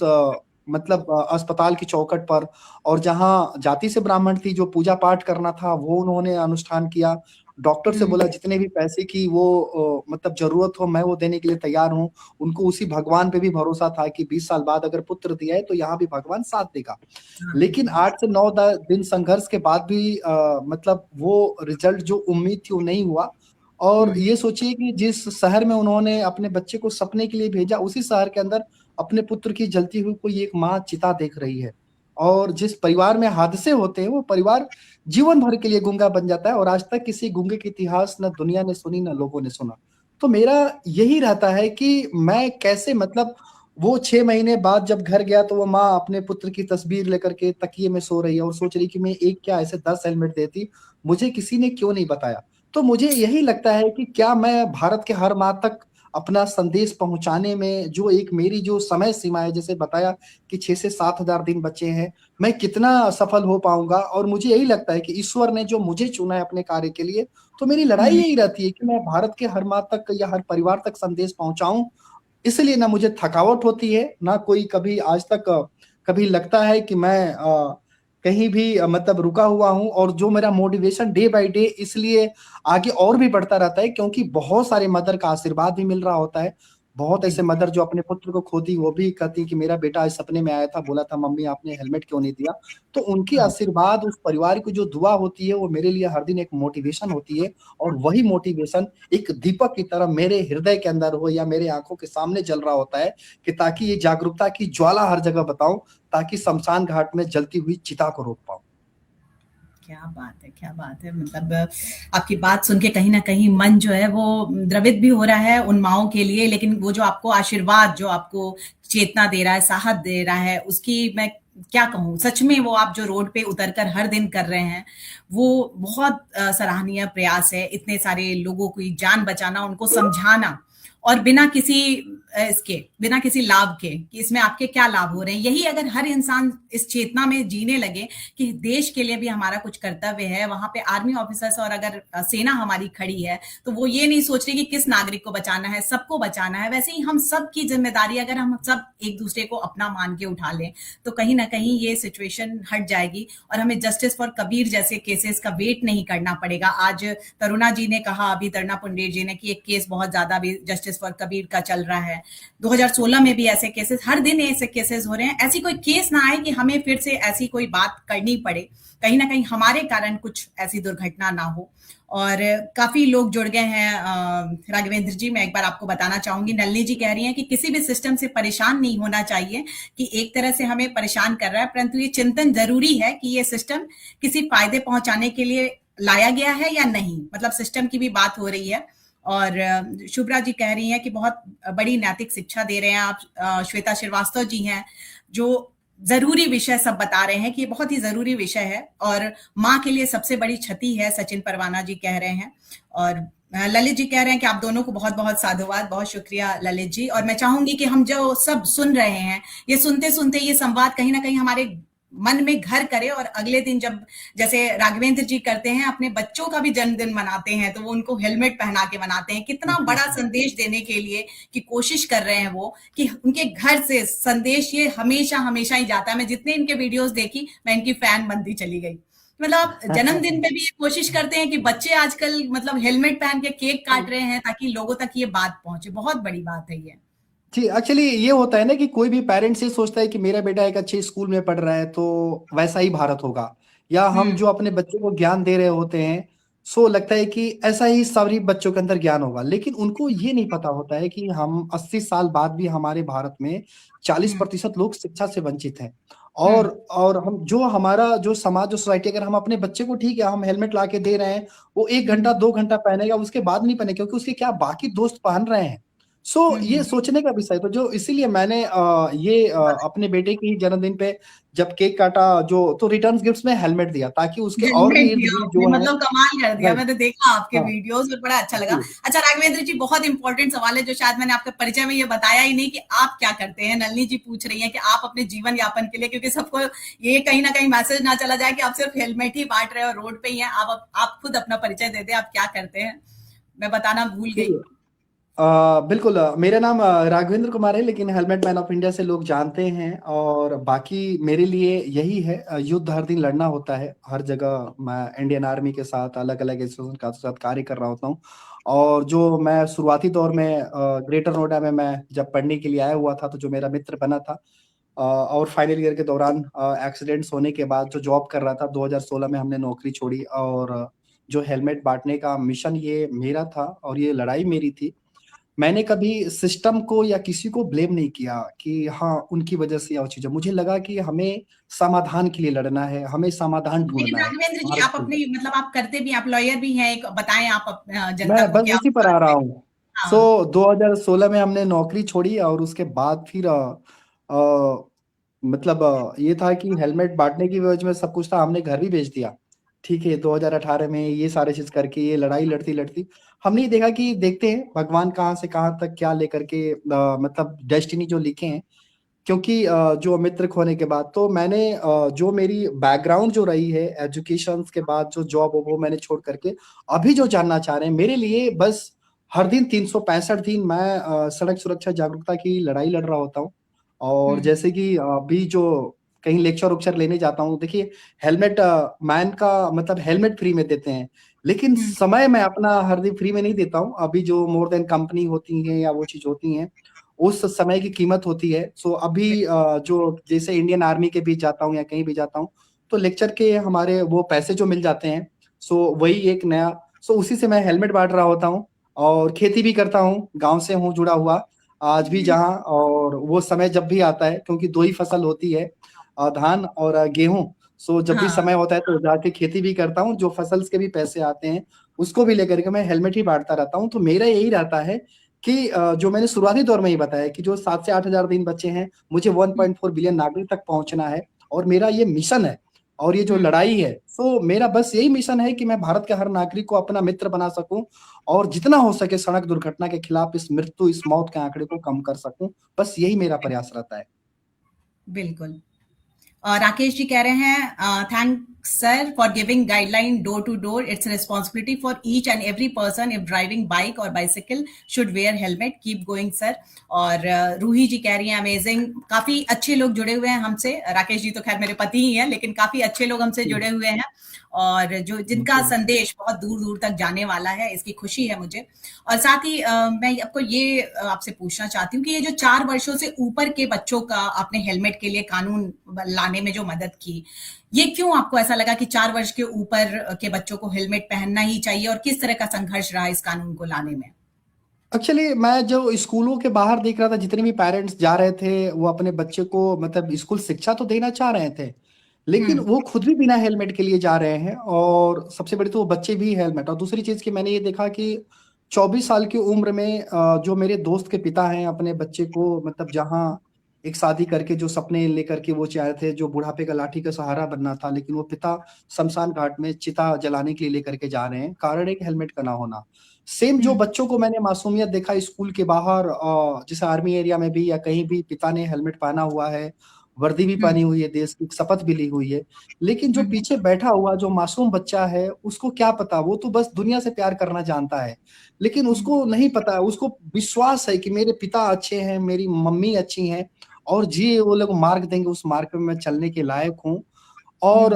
मतलब अस्पताल की चौखट पर। और जहाँ जाति से ब्राह्मण थी, जो पूजा-पाठ करना था, वो उन्होंने अनुष्ठान किया। डॉक्टर से हम्म, बोला जितने भी पैसे की वो मतलब ज़रूरत हो, मैं वो देने के लिए तैयार हूँ। उनको उसी भगवान पे भी भरोसा था कि 20 साल बाद अगर पुत्र दिया है, तो यहाँ भी भगवान साथ देगा। हाँ, लेकिन देखिए। 8 से 9 दिन संघर्ष के बाद भी मतलब वो रिज़ल्ट जो उम्मीद थी वो नहीं हुआ। और हम्म, ये सोचिए कि जिस शहर में उन्होंने अपने बच्चे को सपने के लिए भेजा, उसी शहर के अंदर अपने पुत्र की जलती हुई कोई एक माँ चिता देख रही है। और जिस परिवार में हादसे होते हैं, वो परिवार जीवन भर के लिए गूंगा बन जाता है, और आज तक किसी गूंगे की इतिहास ना दुनिया ने सुनी, ना लोगों ने सुना। तो मेरा यही रहता है कि मैं कैसे मतलब वो 6 महीने बाद जब घर गया, तो वो माँ अपने पुत्र की तस्वीर लेकर के तकिए में सो रही है और सोच रही कि मैं एक क्या ऐसे 10 हेलमेट देती, मुझे किसी ने क्यों नहीं बताया? तो मुझे यही लगता है कि क्या मैं भारत के हर माँ तक अपना संदेश पहुँचाने में, जो एक मेरी जो समय सीमा है, जैसे बताया कि 6 से 7 हज़ार दिन बचे हैं, मैं कितना सफल हो पाऊँगा? और मुझे यही लगता है कि ईश्वर ने जो मुझे चुना है अपने कार्य के लिए, तो मेरी लड़ाई हम्म, यही रहती है कि मैं भारत के हर माँ तक या हर परिवार तक संदेश पहुँचाऊँ। इसलिए ना मुझे थकावट होती है, ना कोई कभी आज तक कभी लगता है कि मैं कहीं भी मतलब रुका हुआ हूँ, और जो मेरा मोटिवेशन डे बाय डे इसलिए आगे और भी बढ़ता रहता है, क्योंकि बहुत सारे मदर का आशीर्वाद भी मिल रहा होता है। बहुत ऐसे बिल्कुल। मदर जो अपने पुत्र को खोती, वो भी कहती हैं कि मेरा बेटा आज सपने में आया था, बोला था मम्मी आपने हेलमेट क्यों नहीं दिया? तो उनकी हाँ, आशीर्वाद, उस परिवार की जो दुआ होती है, वो मेरे लिए हर दिन एक मोटिवेशन होती है। और वही मोटिवेशन एक दीपक की तरह मेरे हृदय के अंदर हो या मेरे आँखों के सामने जल रहा होता है, कि ताकि ये जागरूकता की ज्वाला हर जगह बताऊँ, ताकि शमशान घाट में जलती हुई चिता को रोक पाऊँ। क्या बात है, क्या बात है। मतलब आपकी बात सुन के कहीं न कहीं मन जो है वो द्रवित भी हो रहा है उन माँओं के लिए, लेकिन वो जो आपको आशीर्वाद, जो आपको चेतना दे रहा है, साहस दे रहा है, उसकी मैं क्या कहूँ? सच में वो आप जो रोड पे उतर कर हर दिन कर रहे हैं, वो बहुत सराहनीय प्रयास है। इतने सारे लोगों की जान बचाना, उनको समझाना, और बिना किसी इसके, बिना किसी लाभ के कि इसमें आपके क्या लाभ हो रहे हैं। यही अगर हर इंसान इस चेतना में जीने लगे कि देश के लिए भी हमारा कुछ कर्तव्य है, वहां पे आर्मी ऑफिसर्स और अगर सेना हमारी खड़ी है, तो वो ये नहीं सोच रही कि किस नागरिक को बचाना है, सबको बचाना है। वैसे ही हम सब की जिम्मेदारी, अगर हम सब एक दूसरे को अपना मान के उठा लें, तो कहीं ना कहीं ये सिचुएशन हट जाएगी और हमें जस्टिस फॉर कबीर जैसे केसेस का वेट नहीं करना पड़ेगा। आज तरुणा जी ने कहा, अभी तरुणा पुंडेर जी ने, कि एक केस बहुत ज्यादा भी जस्टिस जस्टिस फॉर कबीर का चल रहा है, 2016 में भी ऐसे केसेस, हर दिन ऐसे केसेस हो रहे हैं। ऐसी कोई केस ना आए कि हमें फिर से ऐसी कोई बात करनी पड़े, कहीं ना कहीं हमारे कारण कुछ ऐसी दुर्घटना ना हो। और काफी लोग जुड़ गए हैं। राघवेंद्र जी, मैं एक बार आपको बताना चाहूंगी, नलिनी जी कह रही हैं कि किसी भी सिस्टम से परेशान नहीं होना चाहिए, कि एक तरह से हमें परेशान कर रहा है, परंतु ये चिंतन जरूरी है कि ये सिस्टम किसी फायदे पहुंचाने के लिए लाया गया है या नहीं, मतलब सिस्टम की भी बात हो रही है। और शुभ्रा जी कह रही हैं कि बहुत बड़ी नैतिक शिक्षा दे रहे हैं आप। श्वेता श्रीवास्तव जी हैं जो जरूरी विषय सब बता रहे हैं कि ये बहुत ही जरूरी विषय है और माँ के लिए सबसे बड़ी क्षति है, सचिन परवाना जी कह रहे हैं। और ललित जी कह रहे हैं कि आप दोनों को बहुत बहुत साधुवाद, बहुत शुक्रिया ललित जी। और मैं चाहूंगी कि हम जो सब सुन रहे हैं, ये सुनते सुनते ये संवाद कहीं ना कहीं हमारे मन में घर करे, और अगले दिन जब जैसे राघवेंद्र जी करते हैं, अपने बच्चों का भी जन्मदिन मनाते हैं तो वो उनको हेलमेट पहना के मनाते हैं, कितना बड़ा संदेश देने के लिए कि कोशिश कर रहे हैं वो, कि उनके घर से संदेश ये हमेशा हमेशा ही जाता है। मैं जितने इनके वीडियोस देखी, मैं इनकी फैन बनती चली गई। मतलब जन्मदिन पे भी ये कोशिश करते हैं कि बच्चे आजकल मतलब हेलमेट पहन के केक काट रहे हैं ताकि लोगों तक ये बात पहुंचे। बहुत बड़ी बात है ये। जी, एक्चुअली ये होता है ना कि कोई भी पेरेंट्स ये सोचता है कि मेरा बेटा एक अच्छे स्कूल में पढ़ रहा है तो वैसा ही भारत होगा, या हम जो अपने बच्चों को ज्ञान दे रहे होते हैं, सो लगता है कि ऐसा ही सभी बच्चों के अंदर ज्ञान होगा। लेकिन उनको ये नहीं पता होता है कि हम 80 साल बाद भी हमारे भारत में 40% लोग शिक्षा से वंचित हैं। और हम जो हमारा जो समाज, जो सोसाइटी, अगर हम अपने बच्चे को, ठीक है हम हेलमेट ला के दे रहे हैं, वो 1 घंटा 2 घंटा पहनेगा, उसके बाद नहीं पहने, क्योंकि उसके क्या बाकी दोस्त पहन रहे हैं। सो ये सोचने का विषय, तो जो इसीलिए मैंने अपने बेटे के ही जन्मदिन पे जब केक काटा, जो तो रिटर्न गिफ्ट्स में हेलमेट दिया, ताकि उसके और हेलमेट भी इर्द दिया गिर्द आपने, जो है। मतलब कमाल कर दिया। राइट। मैंने देखा आपके हाँ वीडियोस और बड़ा अच्छा लगा। जी। अच्छा राघवेंद्र जी, बहुत इंपॉर्टेंट सवाल है जो शायद मैंने आपके परिचय में ये बताया ही नहीं, कि आप क्या करते हैं। नलिनी जी पूछ रही हैं कि आप अपने जीवन यापन के लिए, क्योंकि सबको ये कहीं ना कहीं मैसेज ना चला जाए कि आप सिर्फ हेलमेट ही बांट रहे हो, रोड पे ही हैं आप खुद अपना परिचय दे दें, आप क्या करते हैं। मैं बताना भूल जी, गई। बिल्कुल, मेरा नाम राघवेंद्र कुमार है, लेकिन हेलमेट मैन ऑफ इंडिया से लोग जानते हैं। और बाकी मेरे लिए यही है, युद्ध हर दिन लड़ना होता है हर जगह। मैं इंडियन आर्मी के साथ अलग अलग इंस्टीट्यूशन के साथ कार्य कर रहा होता हूँ। और जो मैं शुरुआती दौर में ग्रेटर नोएडा में मैं जब पढ़ने के लिए आया हुआ था, तो जो मेरा मित्र बना था, और फाइनल ईयर के दौरान एक्सीडेंट्स होने के बाद जो जॉब कर रहा था, 2016 में हमने नौकरी छोड़ी। और जो हेलमेट बांटने का मिशन ये मेरा था और ये लड़ाई मेरी थी। मैंने कभी सिस्टम को या किसी को ब्लेम नहीं किया कि हाँ उनकी वजह से या वो चीज़ है। मुझे लगा कि हमें समाधान के लिए लड़ना है, हमें समाधान लेकिन ढूँढना है राघवेंद्र जी, भारत आप के अंदर। अपने मतलब आप करते भी, आप लॉयर भी हैं, एक बताएं आप जनता मैं को बस क्या उसी पर आ रहा हूँ। सो हाँ। 2016 में हमने नौकरी छोड़ी, और उसके बाद फिर मतलब ये था कि हेलमेट बांटने की वजह में सब कुछ था, हमने घर भी बेच दिया। ठीक है, 2018 में ये सारी चीज़ करके, ये लड़ाई लड़ती-लड़ती हमने ये देखा कि देखते हैं भगवान कहाँ से कहाँ तक क्या लेकर के, मतलब डेस्टिनी जो लिखे हैं। क्योंकि जो मित्र खोने के बाद तो मैंने जो मेरी बैकग्राउंड जो रही है एजुकेशंस के बाद, जो जॉब वो मैंने छोड़ करके अभी जो जानना चाह रहे हैं मेरे लिए, बस हर दिन 365 दिन मैं सड़क सुरक्षा जागरूकता की लड़ाई लड़ रहा होता हूँ। और जैसे कि अभी जो कहीं लेक्चर-वेक्चर लेने जाता हूँ, देखिए हेलमेट मैन का मतलब हेलमेट फ्री में देते हैं, लेकिन समय मैं अपना हर दिन फ्री में नहीं देता हूँ। अभी जो मोर देन कंपनी होती हैं या वो चीज़ होती हैं, उस समय की कीमत होती है। सो अभी जो जैसे इंडियन आर्मी के बीच जाता हूँ या कहीं भी जाता हूँ, तो लेक्चर के हमारे वो पैसे जो मिल जाते हैं, सो वही एक नया, सो उसी से मैं हेलमेट बाँट रहा होता हूँ। और खेती भी करता हूँ, गाँव से हूँ जुड़ा हुआ आज भी जहाँ, और वो समय जब भी आता है, क्योंकि 2 ही फसल होती है, धान और गेहूँ। सो जब भी हाँ। समय होता है तो जाके खेती भी करता हूँ, जो फसल्स के भी पैसे आते हैं, उसको भी लेकर के मैं हेलमेट ही बाँटता रहता हूँ। तो मेरा यही रहता है कि जो मैंने शुरुआती दौर में ही बताया कि जो 7 से 8 हज़ार दिन बचे हैं, मुझे 1.4 बिलियन नागरिक तक पहुँचना है, और मेरा ये मिशन है। और ये जो लड़ाई है, सो मेरा बस यही मिशन है कि मैं भारत के हर नागरिक को अपना मित्र बना सकूँ, और जितना हो सके सड़क दुर्घटना के खिलाफ इस मृत्यु, इस मौत के आंकड़े को कम कर सकूँ। बस यही मेरा प्रयास रहता है। बिल्कुल। राकेश जी कह रहे हैं sir, for giving guideline door to door. It's a responsibility for each and every person, if driving bike or bicycle, should wear helmet. Keep going, sir. और रूही जी कह रही हैं अमेजिंग, काफी अच्छे लोग जुड़े हुए हैं हमसे। राकेश जी तो खैर मेरे पति ही हैं, लेकिन काफी अच्छे लोग हमसे जुड़े हुए हैं, और जो जिनका संदेश बहुत दूर दूर तक जाने वाला है, इसकी खुशी है मुझे। और साथ ही मैं आपको ये आपसे पूछना चाहती हूँ कि ये जो 4 वर्षों से ऊपर के बच्चों का आपने हेलमेट के लिए कानून लाने में जो मदद की, ये क्यों आपको ऐसा लगा कि 4 वर्ष के ऊपर के बच्चों को हेलमेट पहनना ही चाहिए, और किस तरह का संघर्ष रहा इस कानून को लाने में? एक्चुअली मैं जो स्कूलों के बाहर देख रहा था, जितने भी पेरेंट्स जा रहे थे वो अपने बच्चे को मतलब स्कूल शिक्षा तो देना चाह रहे थे, लेकिन वो खुद भी बिना हेलमेट के लिए जा रहे हैं, और सबसे बड़ी तो वो बच्चे भी हेलमेट। और दूसरी चीज की मैंने ये देखा कि 24 साल की उम्र में जो मेरे दोस्त के पिता हैं, अपने बच्चे को मतलब जहाँ एक शादी करके जो सपने लेकर के वो चाहे थे, जो बुढ़ापे का लाठी का सहारा बनना था, लेकिन वो पिता शमशान घाट में चिता जलाने के लिए लेकर के जा रहे हैं, कारण एक हेलमेट का ना होना। सेम जो बच्चों को मैंने मासूमियत देखा स्कूल के बाहर, जैसे आर्मी एरिया में भी या कहीं भी, पिता ने हेलमेट पहना हुआ है, वर्दी भी पहनी हुई है, देश की शपथ भी ली हुई है, लेकिन जो पीछे बैठा हुआ जो मासूम बच्चा है, उसको क्या पता, वो तो बस दुनिया से प्यार करना जानता है, लेकिन उसको नहीं पता, उसको विश्वास है कि मेरे पिता अच्छे हैं, मेरी मम्मी अच्छी हैं, और जी वो लोग मार्ग देंगे, उस मार्ग पे मैं चलने के लायक हूँ। और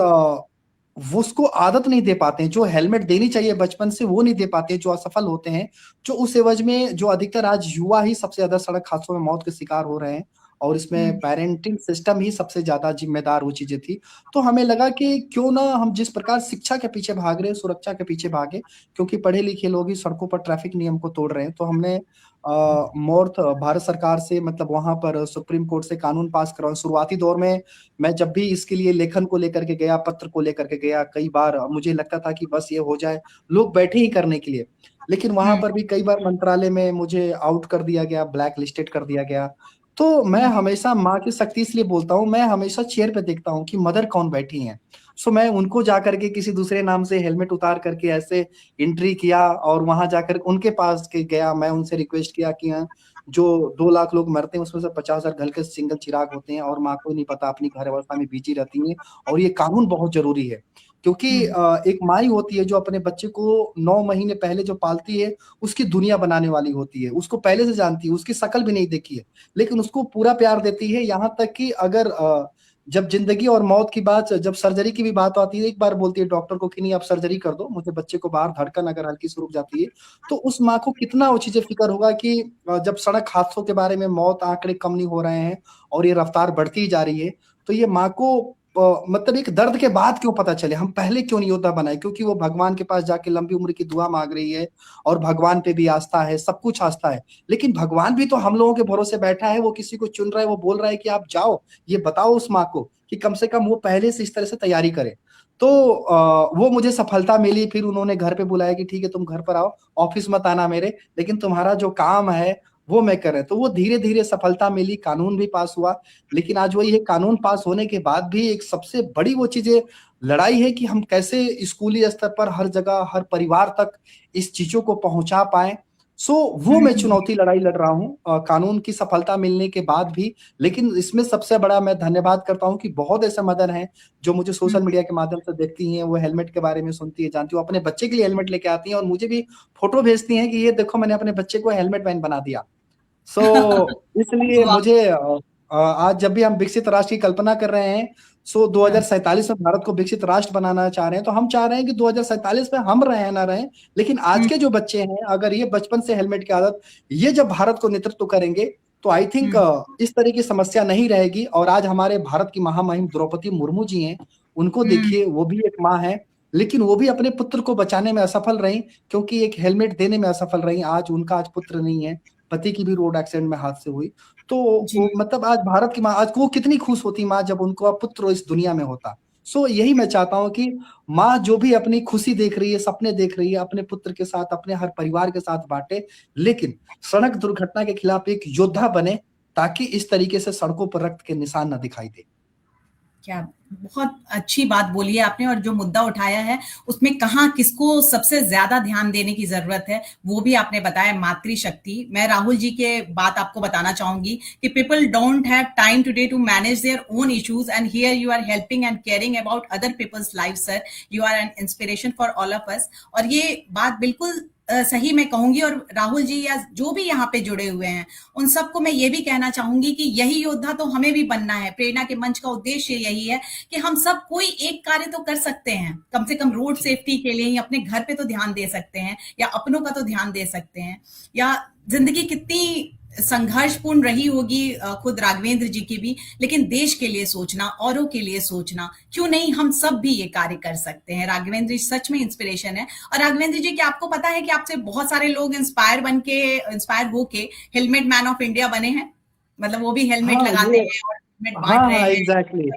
वो उसको आदत नहीं दे पाते हैं, जो हेलमेट देनी चाहिए बचपन से वो नहीं दे पाते, जो असफल होते हैं, जो उस एवज में जो अधिकतर आज युवा ही सबसे ज्यादा सड़क हादसों में मौत के शिकार हो रहे हैं, और इसमें पेरेंटिंग सिस्टम ही सबसे ज्यादा जिम्मेदार वो चीजें थी। तो हमें लगा कि क्यों ना हम जिस प्रकार शिक्षा के पीछे भाग रहे हैं, सुरक्षा के पीछे भागे, क्योंकि पढ़े लिखे लोग ही सड़कों पर ट्रैफिक नियम को तोड़ रहे हैं। तो हमने मोर्थ भारत सरकार से मतलब वहां पर सुप्रीम कोर्ट से कानून पास करवाया। शुरुआती दौर में मैं जब भी इसके लिए लेखन को लेकर के गया, पत्र को लेकर के गया, कई बार मुझे लगता था कि बस ये हो जाए, लोग बैठे ही करने के लिए, लेकिन वहां पर भी कई बार मंत्रालय में मुझे आउट कर दिया गया, ब्लैक लिस्टेड कर दिया गया। तो मैं हमेशा माँ की शक्ति इसलिए बोलता हूँ, मैं हमेशा चेयर पे देखता हूँ कि मदर कौन बैठी है, सो मैं उनको जाकर के किसी दूसरे नाम से हेलमेट उतार करके ऐसे एंट्री किया, और वहां जाकर उनके पास के गया, मैं उनसे रिक्वेस्ट किया कि जो 2 लाख लोग मरते हैं उसमें से 50,000 घर के सिंगल चिराग होते हैं, और माँ को नहीं पता, अपनी घर अवस्था में बिजी रहती है, और ये कानून बहुत जरूरी है, क्योंकि एक माँ ही होती है जो अपने बच्चे को 9 महीने पहले जो पालती है, उसकी दुनिया बनाने वाली होती है, उसको पहले से जानती है, उसकी शक्ल भी नहीं देखी है, लेकिन उसको पूरा प्यार देती है, यहाँ तक कि अगर जब जिंदगी और मौत की बात, जब सर्जरी की भी बात आती है, एक बार बोलती है डॉक्टर को कि नहीं आप सर्जरी कर दो, मुझे बच्चे को बाहर धड़कन अगर हल्की सी रुक जाती है, तो उस माँ को कितना वो चीजें फिक्र होगा कि जब सड़क हादसों के बारे में मौत आंकड़े कम नहीं हो रहे हैं और ये रफ्तार बढ़ती जा रही है, तो ये माँ को मतलब एक दर्द के बाद क्यों पता चले, हम पहले क्यों नहीं योद्धा बनाए, क्योंकि वो भगवान के पास जाके लंबी उम्र की दुआ मांग रही है, और भगवान पे भी आस्था है, सब कुछ आस्था है, लेकिन भगवान भी तो हम लोगों के भरोसे बैठा है, वो किसी को चुन रहा है, वो बोल रहा है कि आप जाओ, ये बताओ उस माँ को कि कम से कम वो पहले से इस तरह से तैयारी करे। तो वो मुझे सफलता मिली, फिर उन्होंने घर पे बुलाया कि ठीक है तुम घर पर आओ, ऑफिस मत आना मेरे, लेकिन तुम्हारा जो काम है वो मैं कर रहे, तो वो धीरे धीरे सफलता मिली, कानून भी पास हुआ। लेकिन आज वही है, कानून पास होने के बाद भी एक सबसे बड़ी वो चीजें लड़ाई है कि हम कैसे स्कूली स्तर पर हर जगह हर परिवार तक इस चीजों को पहुंचा पाए। सो वो मैं चुनौती लड़ाई लड़ रहा हूँ कानून की सफलता मिलने के बाद भी। लेकिन इसमें सबसे बड़ा मैं धन्यवाद करता हूँ कि बहुत ऐसे मदर हैं जो मुझे सोशल मीडिया के माध्यम से देखती हैं, वो हेलमेट के बारे में सुनती है, जानती हूँ, अपने बच्चे के लिए हेलमेट लेके आती हैं और मुझे भी फोटो भेजती हैं कि ये देखो मैंने अपने बच्चे को हेलमेट मैन बना दिया। सो इसलिए मुझे आज जब भी हम विकसित राष्ट्र की कल्पना कर रहे हैं, 2047 में भारत को विकसित राष्ट्र बनाना चाह रहे हैं, तो हम चाह रहे हैं कि 2047 में हम रहे ना रहे, लेकिन आज के जो बच्चे हैं अगर ये बचपन से हेलमेट की आदत, ये जब भारत को नेतृत्व करेंगे तो आई थिंक इस तरह की समस्या नहीं रहेगी। और आज हमारे भारत की महामहिम द्रौपदी मुर्मू जी हैं, उनको देखिए, वो भी एक माँ है, लेकिन वो भी अपने पुत्र को बचाने में असफल रही, क्योंकि एक हेलमेट देने में असफल रही। आज उनका आज पुत्र नहीं है, पति की भी रोड एक्सीडेंट में हादसे हुई। तो वो मतलब आज भारत की माँ, आज वो कितनी खुश होती माँ जब उनको पुत्र इस दुनिया में होता। सो यही मैं चाहता हूँ कि माँ जो भी अपनी खुशी देख रही है, सपने देख रही है, अपने पुत्र के साथ, अपने हर परिवार के साथ बांटे, लेकिन सड़क दुर्घटना के खिलाफ एक योद्धा बने, ताकि इस तरीके से सड़कों पर रक्त के निशान न दिखाई दे। क्या बहुत अच्छी बात बोली है आपने, और जो मुद्दा उठाया है उसमें कहाँ किसको सबसे ज्यादा ध्यान देने की जरूरत है वो भी आपने बताया, मातृशक्ति। मैं राहुल जी के बात आपको बताना चाहूंगी कि people don't have time today to manage their own issues and here you are helping and caring about other peoples life. Sir, you are an inspiration for all of us. और ये बात बिल्कुल सही मैं कहूंगी, और राहुल जी या जो भी यहाँ पे जुड़े हुए हैं उन सबको मैं ये भी कहना चाहूंगी कि यही योद्धा तो हमें भी बनना है। प्रेरणा के मंच का उद्देश्य यही है कि हम सब कोई एक कार्य तो कर सकते हैं, कम से कम रोड सेफ्टी के लिए ही अपने घर पे तो ध्यान दे सकते हैं, या अपनों का तो ध्यान दे सकते हैं। या जिंदगी कितनी संघर्षपूर्ण रही होगी खुद राघवेंद्र जी की भी, लेकिन देश के लिए सोचना, औरों के लिए सोचना, क्यों नहीं हम सब भी ये कार्य कर सकते हैं। राघवेंद्र जी सच में इंस्पिरेशन है। और राघवेंद्र जी, क्या आपको पता है कि आपसे बहुत सारे लोग इंस्पायर होके हेलमेट मैन ऑफ इंडिया बने हैं? मतलब वो भी हेलमेट हाँ लगाते ये हैं और हेलमेट बांट हाँ रहे हाँ हैं। एग्जैक्टली,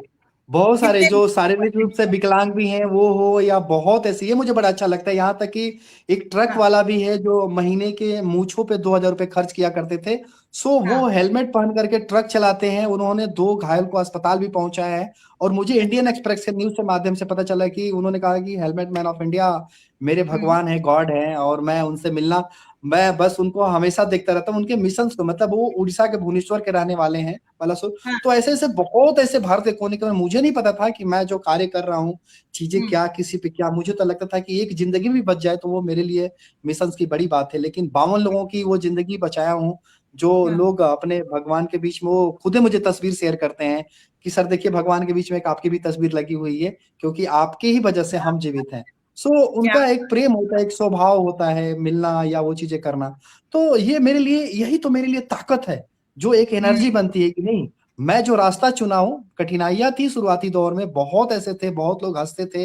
बहुत सारे कितने जो शारीरिक रूप से विकलांग भी हैं वो हो, या बहुत ऐसे, ये मुझे बड़ा अच्छा लगता है। यहाँ तक कि एक ट्रक हाँ, वाला भी है जो महीने के मूंछों पे 2,000 रुपये खर्च किया करते थे। सो वो हाँ, हेलमेट पहन करके ट्रक चलाते हैं। उन्होंने 2 घायल को अस्पताल भी पहुंचाया है। और मुझे इंडियन अच्छा, एक्सप्रेस के न्यूज के माध्यम से पता चला कि उन्होंने कहा कि हेलमेट मैन ऑफ इंडिया मेरे हम्म, भगवान है, गॉड है, और मैं उनसे मिलना, मैं बस उनको हमेशा देखता रहता हूँ, उनके मिशन को। मतलब वो उड़ीसा के भुवनेश्वर के रहने वाले हैं, बालासुर। हाँ, तो ऐसे ऐसे बहुत ऐसे भारत के कोने के, मुझे नहीं पता था कि मैं जो कार्य कर रहा हूँ, चीजें हम्म, क्या, किसी पे क्या। मुझे तो लगता था कि एक जिंदगी भी बच जाए तो वो मेरे लिए मिशन की बड़ी बात है। लेकिन 52 लोगों की वो जिंदगी बचाया हूँ। जो हाँ, लोग अपने भगवान के बीच में, वो खुद ही मुझे तस्वीर शेयर करते हैं कि सर देखिए, भगवान के बीच में एक आपकी भी तस्वीर लगी हुई है, क्योंकि आपके ही वजह से हम जीवित हैं। सो क्या उनका एक प्रेम होता है, एक स्वभाव होता है, मिलना या वो चीजें करना। तो ये मेरे लिए, यही तो मेरे लिए ताकत है, जो एक हम्म, एनर्जी बनती है कि नहीं, मैं जो रास्ता चुना हूँ। कठिनाइयां थी शुरुआती दौर में, बहुत ऐसे थे, बहुत लोग हंसते थे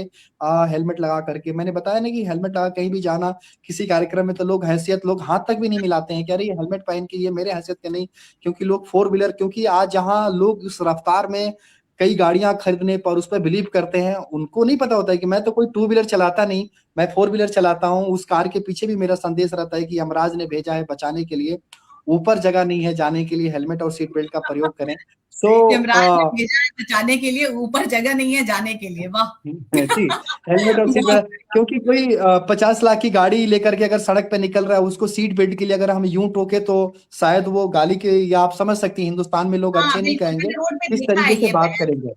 हेलमेट लगा करके। मैंने बताया ना कि हेलमेट लगा कहीं भी जाना किसी कार्यक्रम में, तो लोग हैसियत, लोग हाथ तक भी नहीं मिलाते हैं कि अरे ये हेलमेट पहन के, ये मेरे हैसियत के नहीं। क्योंकि लोग फोर व्हीलर, क्योंकि आज जहाँ लोग उस रफ्तार में कई गाड़ियां खरीदने पर उस पर बिलीव करते हैं, उनको नहीं पता होता है कि मैं तो कोई टू व्हीलर चलाता नहीं, मैं फोर व्हीलर चलाता हूँ। उस कार के पीछे भी मेरा संदेश रहता है कि यमराज ने भेजा है बचाने के लिए, ऊपर जगह नहीं है जाने के लिए, हेलमेट और सीट बेल्ट का प्रयोग करें। सो यमराज ने भेजा है बचाने के लिए, ऊपर जगह नहीं है जाने के लिए। वाह! जी, हेलमेट और सीट बहुत बेल्ट, क्योंकि कोई 50 लाख की गाड़ी लेकर के अगर सड़क पे निकल रहा है, उसको सीट बेल्ट के लिए अगर हम यूं टोके तो शायद वो गाली के, या आप समझ सकती हैं, हिंदुस्तान में लोग हाँ, अच्छे नहीं बिल्कुल, कहेंगे, मैंने रोड पे किस देखा तरीके है से ये। बात करेंगे।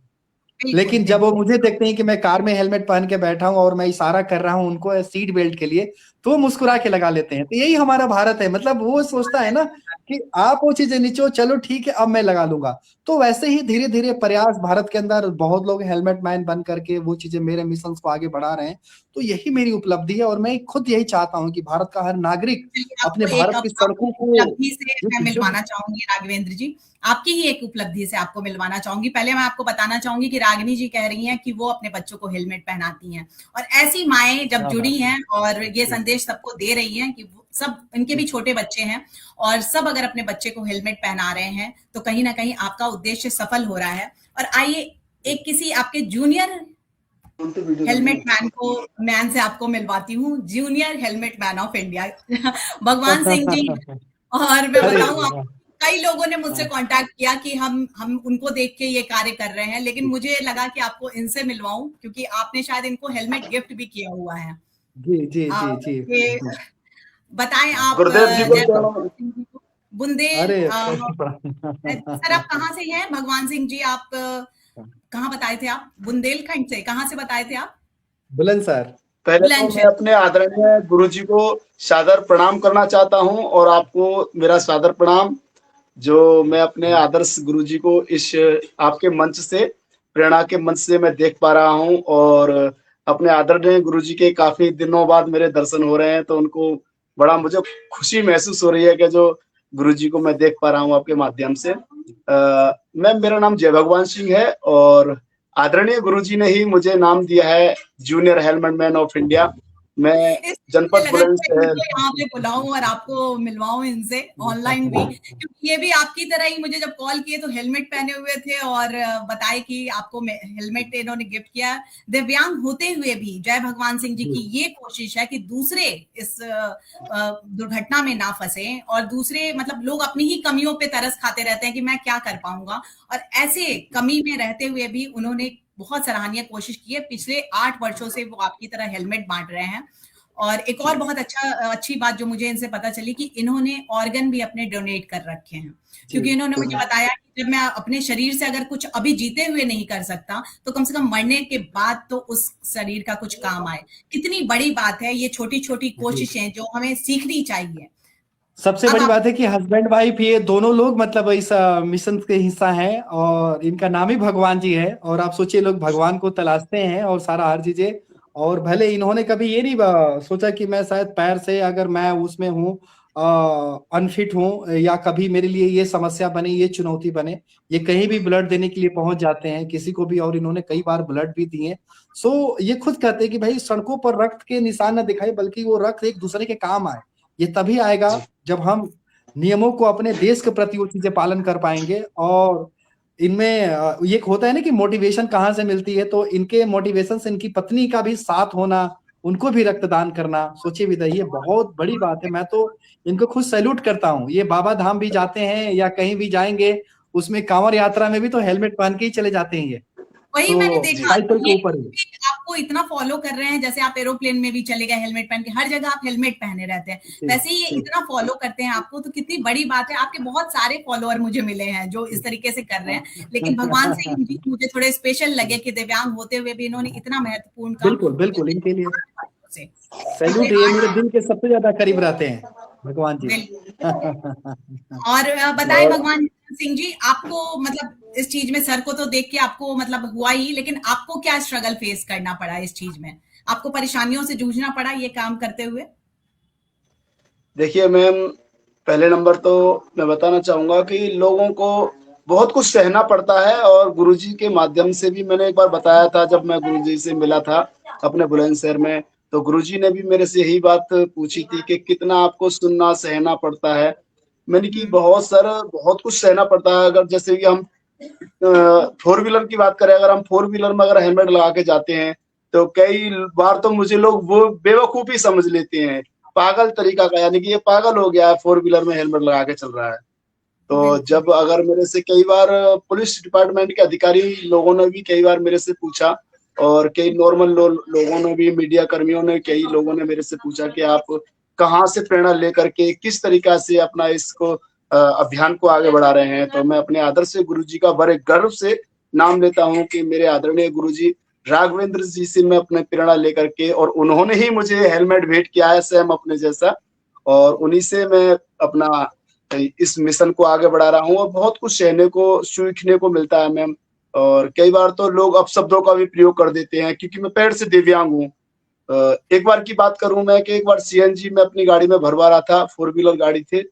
बिल्कुल, लेकिन जब वो बिल्कुल। मुझे देखते हैं कि मैं कार में हेलमेट पहन के बैठा हूं और मैं इशारा कर रहा हूं उनको सीट बेल्ट के लिए, तो वो मुस्कुरा के लगा लेते हैं। तो यही हमारा भारत है। मतलब वो सोचता है ना कि आप वो चीजें नीचो, चलो ठीक है अब मैं लगा लूंगा। तो वैसे ही धीरे धीरे प्रयास भारत के अंदर, बहुत लोग हेलमेट मैन बन करके वो चीजें, मेरे मिशन को आगे बढ़ा रहे हैं। तो यही मेरी उपलब्धि है, और मैं खुद यही चाहता हूँ कि भारत का हर नागरिक चलिए, अपने आपको एक भारत की आपकी सड़कों को उपलब्धि से मैं मिलवाना चाहूंगी राघवेंद्र जी। आपकी ही एक उपलब्धि से आपको मिलवाना चाहूंगी। पहले मैं आपको बताना चाहूंगी कि रागिनी जी कह रही हैं कि वो अपने बच्चों को हेलमेट पहनाती हैं, और ऐसी माएं जब क्या जुड़ी बात हैं और ये है। संदेश सबको दे रही हैं कि सब, इनके भी छोटे बच्चे हैं, और सब अगर अपने बच्चे को हेलमेट पहना रहे हैं तो कहीं ना कहीं आपका उद्देश्य सफल हो रहा है। और आइए एक किसी आपके जूनियर हेलमेट मैन से आपको मिलवाती हूँ, junior helmet man of India भगवान सिंह जी। और मैं अरे बताऊं वाह। आपको, कई लोगों ने मुझसे हाँ, कांटेक्ट किया कि हम उनको देख के ये कार्य कर रहे हैं, लेकिन मुझे लगा कि आपको इनसे मिलवाऊं, क्योंकि आपने शायद इनको हेलमेट गिफ्ट भी किया हुआ है। जी जी जी जी। ये बताएं आप गुरुदेव जी को जय तो भगवान सिंह जी को, बुंदेल। अरे सर आप कहाँ से हैं भगवान सिंह जी? आप कहाँ बताए थे आप? बुंदेलखंड से? कहाँ से बताए थे आप? बुलंदशहर। पहले तो मैं बुलंदशहर। अपने आदरणीय गुरु जी को सादर प्रणाम करना चाहता हूं, और आपको मेरा सादर प्रणाम, जो मैं अपने आदर्श गुरु जी को इस आपके मंच से, प्रेरणा के मंच से मैं देख पा रहा हूं। और अपने आदरणीय गुरु जी के काफी दिनों बाद मेरे दर्शन हो रहे हैं, तो उनको बड़ा मुझे खुशी महसूस हो रही है कि जो गुरु जी को मैं देख पा रहा हूं आपके माध्यम से। मेरा नाम जय भगवान सिंह है, और आदरणीय गुरुजी ने ही मुझे नाम दिया है junior helmet man of India. मैं इसलिए मुझे जनपद लगा कि मैं बुलंदशहर। इनको यहाँ पे बुलाऊं और आपको मिलवाऊं इनसे ऑनलाइन भी, क्योंकि ये भी आपकी तरह ही मुझे जब कॉल किए तो हेलमेट पहने हुए थे और बताए कि आपको हेलमेट इन्होंने गिफ्ट किया। दिव्यांग होते हुए भी जय भगवान सिंह जी की ये कोशिश है कि दूसरे इस दुर्घटना में ना फंसे, और दूसरे मतलब लोग अपनी ही कमियों पे तरस खाते रहते हैं कि मैं क्या कर पाऊंगा, और ऐसे कमी में रहते हुए भी उन्होंने बहुत सराहनीय कोशिश की है। पिछले 8 वर्षों से वो आपकी तरह हेलमेट बांट रहे हैं। और एक और बहुत अच्छी बात जो मुझे इनसे पता चली कि इन्होंने ऑर्गन भी अपने डोनेट कर रखे हैं, क्योंकि इन्होंने मुझे बताया कि जब मैं अपने शरीर से अगर कुछ अभी जीते हुए नहीं कर सकता तो कम से कम मरने के बाद तो उस शरीर का कुछ काम आए। कितनी बड़ी बात है ये छोटी छोटी कोशिशें जो हमें सीखनी चाहिए। सबसे बड़ी बात है कि हस्बैंड वाइफ ये दोनों लोग मतलब इस मिशन के हिस्सा हैं, और इनका नाम ही भगवान जी है। और आप सोचिए, लोग भगवान को तलाशते हैं और सारा हर चीजें, और भले इन्होंने कभी ये नहीं सोचा कि मैं शायद पैर से अगर मैं उसमें हूँ, अनफिट हूँ, या कभी मेरे लिए ये समस्या बने, ये चुनौती बने। ये कहीं भी ब्लड देने के लिए पहुंच जाते हैं किसी को भी, और इन्होंने कई बार ब्लड भी दिए। सो ये खुद कहते हैं कि भाई सड़कों पर रक्त के निशान न दिखाई, बल्कि वो रक्त एक दूसरे के काम आए। ये तभी आएगा जब हम नियमों को अपने देश के प्रति वो चीजें पालन कर पाएंगे। और इनमें ये होता है ना कि मोटिवेशन कहाँ से मिलती है, तो इनके मोटिवेशन से इनकी पत्नी का भी साथ होना, उनको भी रक्तदान करना, सोचिए विदा, ये बहुत बड़ी बात है। मैं तो इनको खुद सैल्यूट करता हूँ। ये बाबा धाम भी जाते हैं या कहीं भी जाएंगे, उसमें कांवड़ यात्रा में भी तो हेलमेट पहन के ही चले जाते हैं ये। वही मैंने देखा, साइकिल के ऊपर ही आपको इतना फॉलो कर रहे हैं, जैसे आप एरोप्लेन में भी चले गए हेलमेट पहन के, हर जगह आप हेलमेट पहने रहते हैं, वैसे ही ये इतना फॉलो करते हैं आपको, तो कितनी बड़ी बात है। आपके बहुत सारे फॉलोअर मुझे मिले हैं जो इस तरीके से कर रहे हैं, लेकिन भगवान सिंह जी मुझे थोड़े स्पेशल लगे कि दिव्यांग होते हुए भी इन्होंने इतना महत्वपूर्ण काम। बिल्कुल बिल्कुल, इनके लिए सैल्यूट। ये मेरे दिल के सबसे ज्यादा करीब रहते हैं भगवान जी। और बताए भगवान सिंह जी, आपको मतलब इस चीज में, सर को तो देख के आपको मतलब हुआ ही, लेकिन आपको क्या स्ट्रगल फेस करना पड़ा इस चीज में? आपको परेशानियों से जूझना पड़ा ये काम करते हुए? देखिए मैम, पहले नंबर तो मैं बताना चाहूंगा कि लोगों को बहुत कुछ सहना पड़ता है, और गुरुजी के माध्यम से भी मैंने एक बार बताया था, जब मैं गुरुजी से मिला था अपने बुलंदशहर में, तो गुरुजी ने भी मेरे से यही बात पूछी थी कि कितना आपको सुनना सहना पड़ता है। मैंने कि बहुत सर, बहुत कुछ सहना पड़ता है। अगर जैसे कि हम 4 व्हीलर की बात करें, अगर हम 4 व्हीलर में अगर हेलमेट लगा के जाते हैं, तो कई बार तो मुझे लोग वो बेवकूफ़ी समझ लेते हैं, पागल तरीका का, यानी कि ये पागल हो गया है 4 व्हीलर में हेलमेट लगा के चल रहा है। तो जब अगर मेरे से कई बार पुलिस डिपार्टमेंट के अधिकारी लोगों ने भी कई बार मेरे से पूछा, और कई नॉर्मल लोगों ने भी, मीडिया कर्मियों ने, कई लोगों ने मेरे से पूछा कि आप कहाँ से प्रेरणा लेकर के किस तरीका से अपना इसको अभियान को आगे बढ़ा रहे हैं। तो मैं अपने आदर्श गुरुजी का बड़े गर्व से नाम लेता हूँ कि मेरे आदरणीय गुरुजी राघवेंद्र जी से मैं अपने प्रेरणा लेकर के, और उन्होंने ही मुझे हेलमेट भेंट किया है सेम अपने जैसा, और उन्हीं से मैं अपना इस मिशन को आगे बढ़ा रहा हूँ। और बहुत कुछ सहने को, सीखने को मिलता है मैम। और कई बार तो लोग अपशब्दों का भी प्रयोग कर देते हैं, क्योंकि मैं पैर से दिव्यांग हूँ। एक बार की बात करूं मैं कि एक बार सीएनजी में अपनी गाड़ी में भरवा रहा था, 4 व्हीलर गाड़ी थे,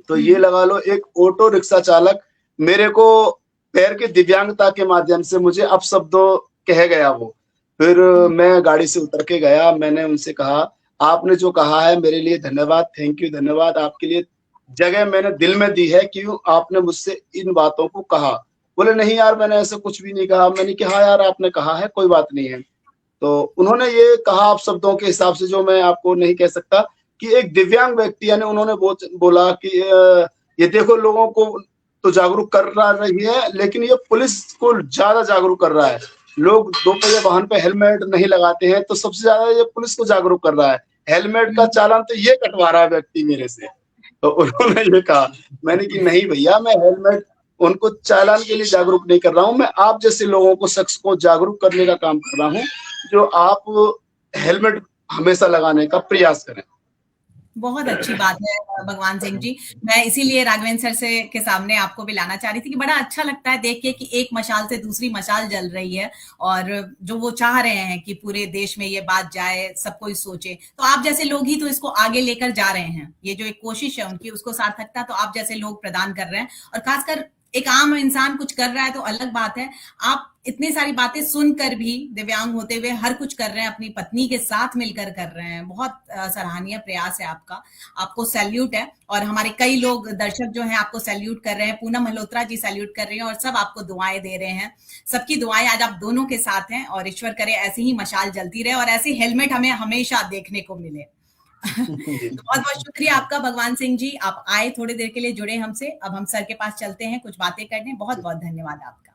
तो ये लगा लो एक ऑटो रिक्शा चालक मेरे को पैर के दिव्यांगता के माध्यम से मुझे अपशब्दों कह गया वो। फिर मैं गाड़ी से उतर के गया, मैंने उनसे कहा, आपने जो कहा है मेरे लिए धन्यवाद, थैंक यू, धन्यवाद, आपके लिए जगह मैंने दिल में दी है, क्यों आपने मुझसे इन बातों को कहा। बोले नहीं यार, मैंने ऐसा कुछ भी नहीं कहा। मैंने कहा यार, आपने कहा है, कोई बात नहीं है। तो उन्होंने ये कहा आप शब्दों के हिसाब से, जो मैं आपको नहीं कह सकता, कि एक दिव्यांग व्यक्ति, यानी उन्होंने बोला कि ये देखो, लोगों को तो जागरूक कर रही है, लेकिन ये पुलिस को ज्यादा जागरूक कर रहा है। लोग 2 पहिया वाहन पे हेलमेट नहीं लगाते हैं, तो सबसे ज्यादा ये पुलिस को जागरूक कर रहा है। हेलमेट का चालान तो ये कटवा रहा है व्यक्ति मेरे से। तो उन्होंने ये कहा, मैंने कि नहीं भैया, मैं हेलमेट उनको चालान के लिए जागरूक नहीं कर रहा हूँ, मैं आप जैसे लोगों को, शख्स को जागरूक करने का काम कर रहा हूँ, जो आप हेलमेट हमेशा लगाने का प्रयास करें। बहुत अच्छी बात है भगवान सिंह जी। मैं इसीलिए राघवेंद्र सर से के सामने आपको भी लाना चाह रही थी कि बड़ा अच्छा लगता है देख के कि एक मशाल से दूसरी मशाल जल रही है, और जो वो चाह रहे हैं कि पूरे देश में ये बात जाए, सब कोई सोचे, तो आप जैसे लोग ही तो इसको आगे लेकर जा रहे हैं। ये जो एक कोशिश है उनकी, उसको सार्थकता तो आप जैसे लोग प्रदान कर रहे हैं। और खासकर एक आम इंसान कुछ कर रहा है तो अलग बात है, आप इतनी सारी बातें सुनकर भी दिव्यांग होते हुए हर कुछ कर रहे हैं, अपनी पत्नी के साथ मिलकर कर रहे हैं, बहुत सराहनीय प्रयास है आपका, आपको सैल्यूट है। और हमारे कई लोग दर्शक जो हैं आपको सैल्यूट कर रहे हैं, पूनम मल्होत्रा जी सैल्यूट कर रही हैं और सब आपको दुआएं दे रहे हैं। सबकी दुआएं आज आप दोनों के साथ हैं और ईश्वर करे ऐसी ही मशाल जलती रहे और ऐसे हेलमेट हमें हमेशा देखने को मिले। जी। तो बहुत बहुत शुक्रिया आपका भगवान सिंह जी, आप आए थोड़ी देर के लिए जुड़े हमसे। अब हम सर के पास चलते हैं कुछ बातें करने। बहुत बहुत धन्यवाद आपका।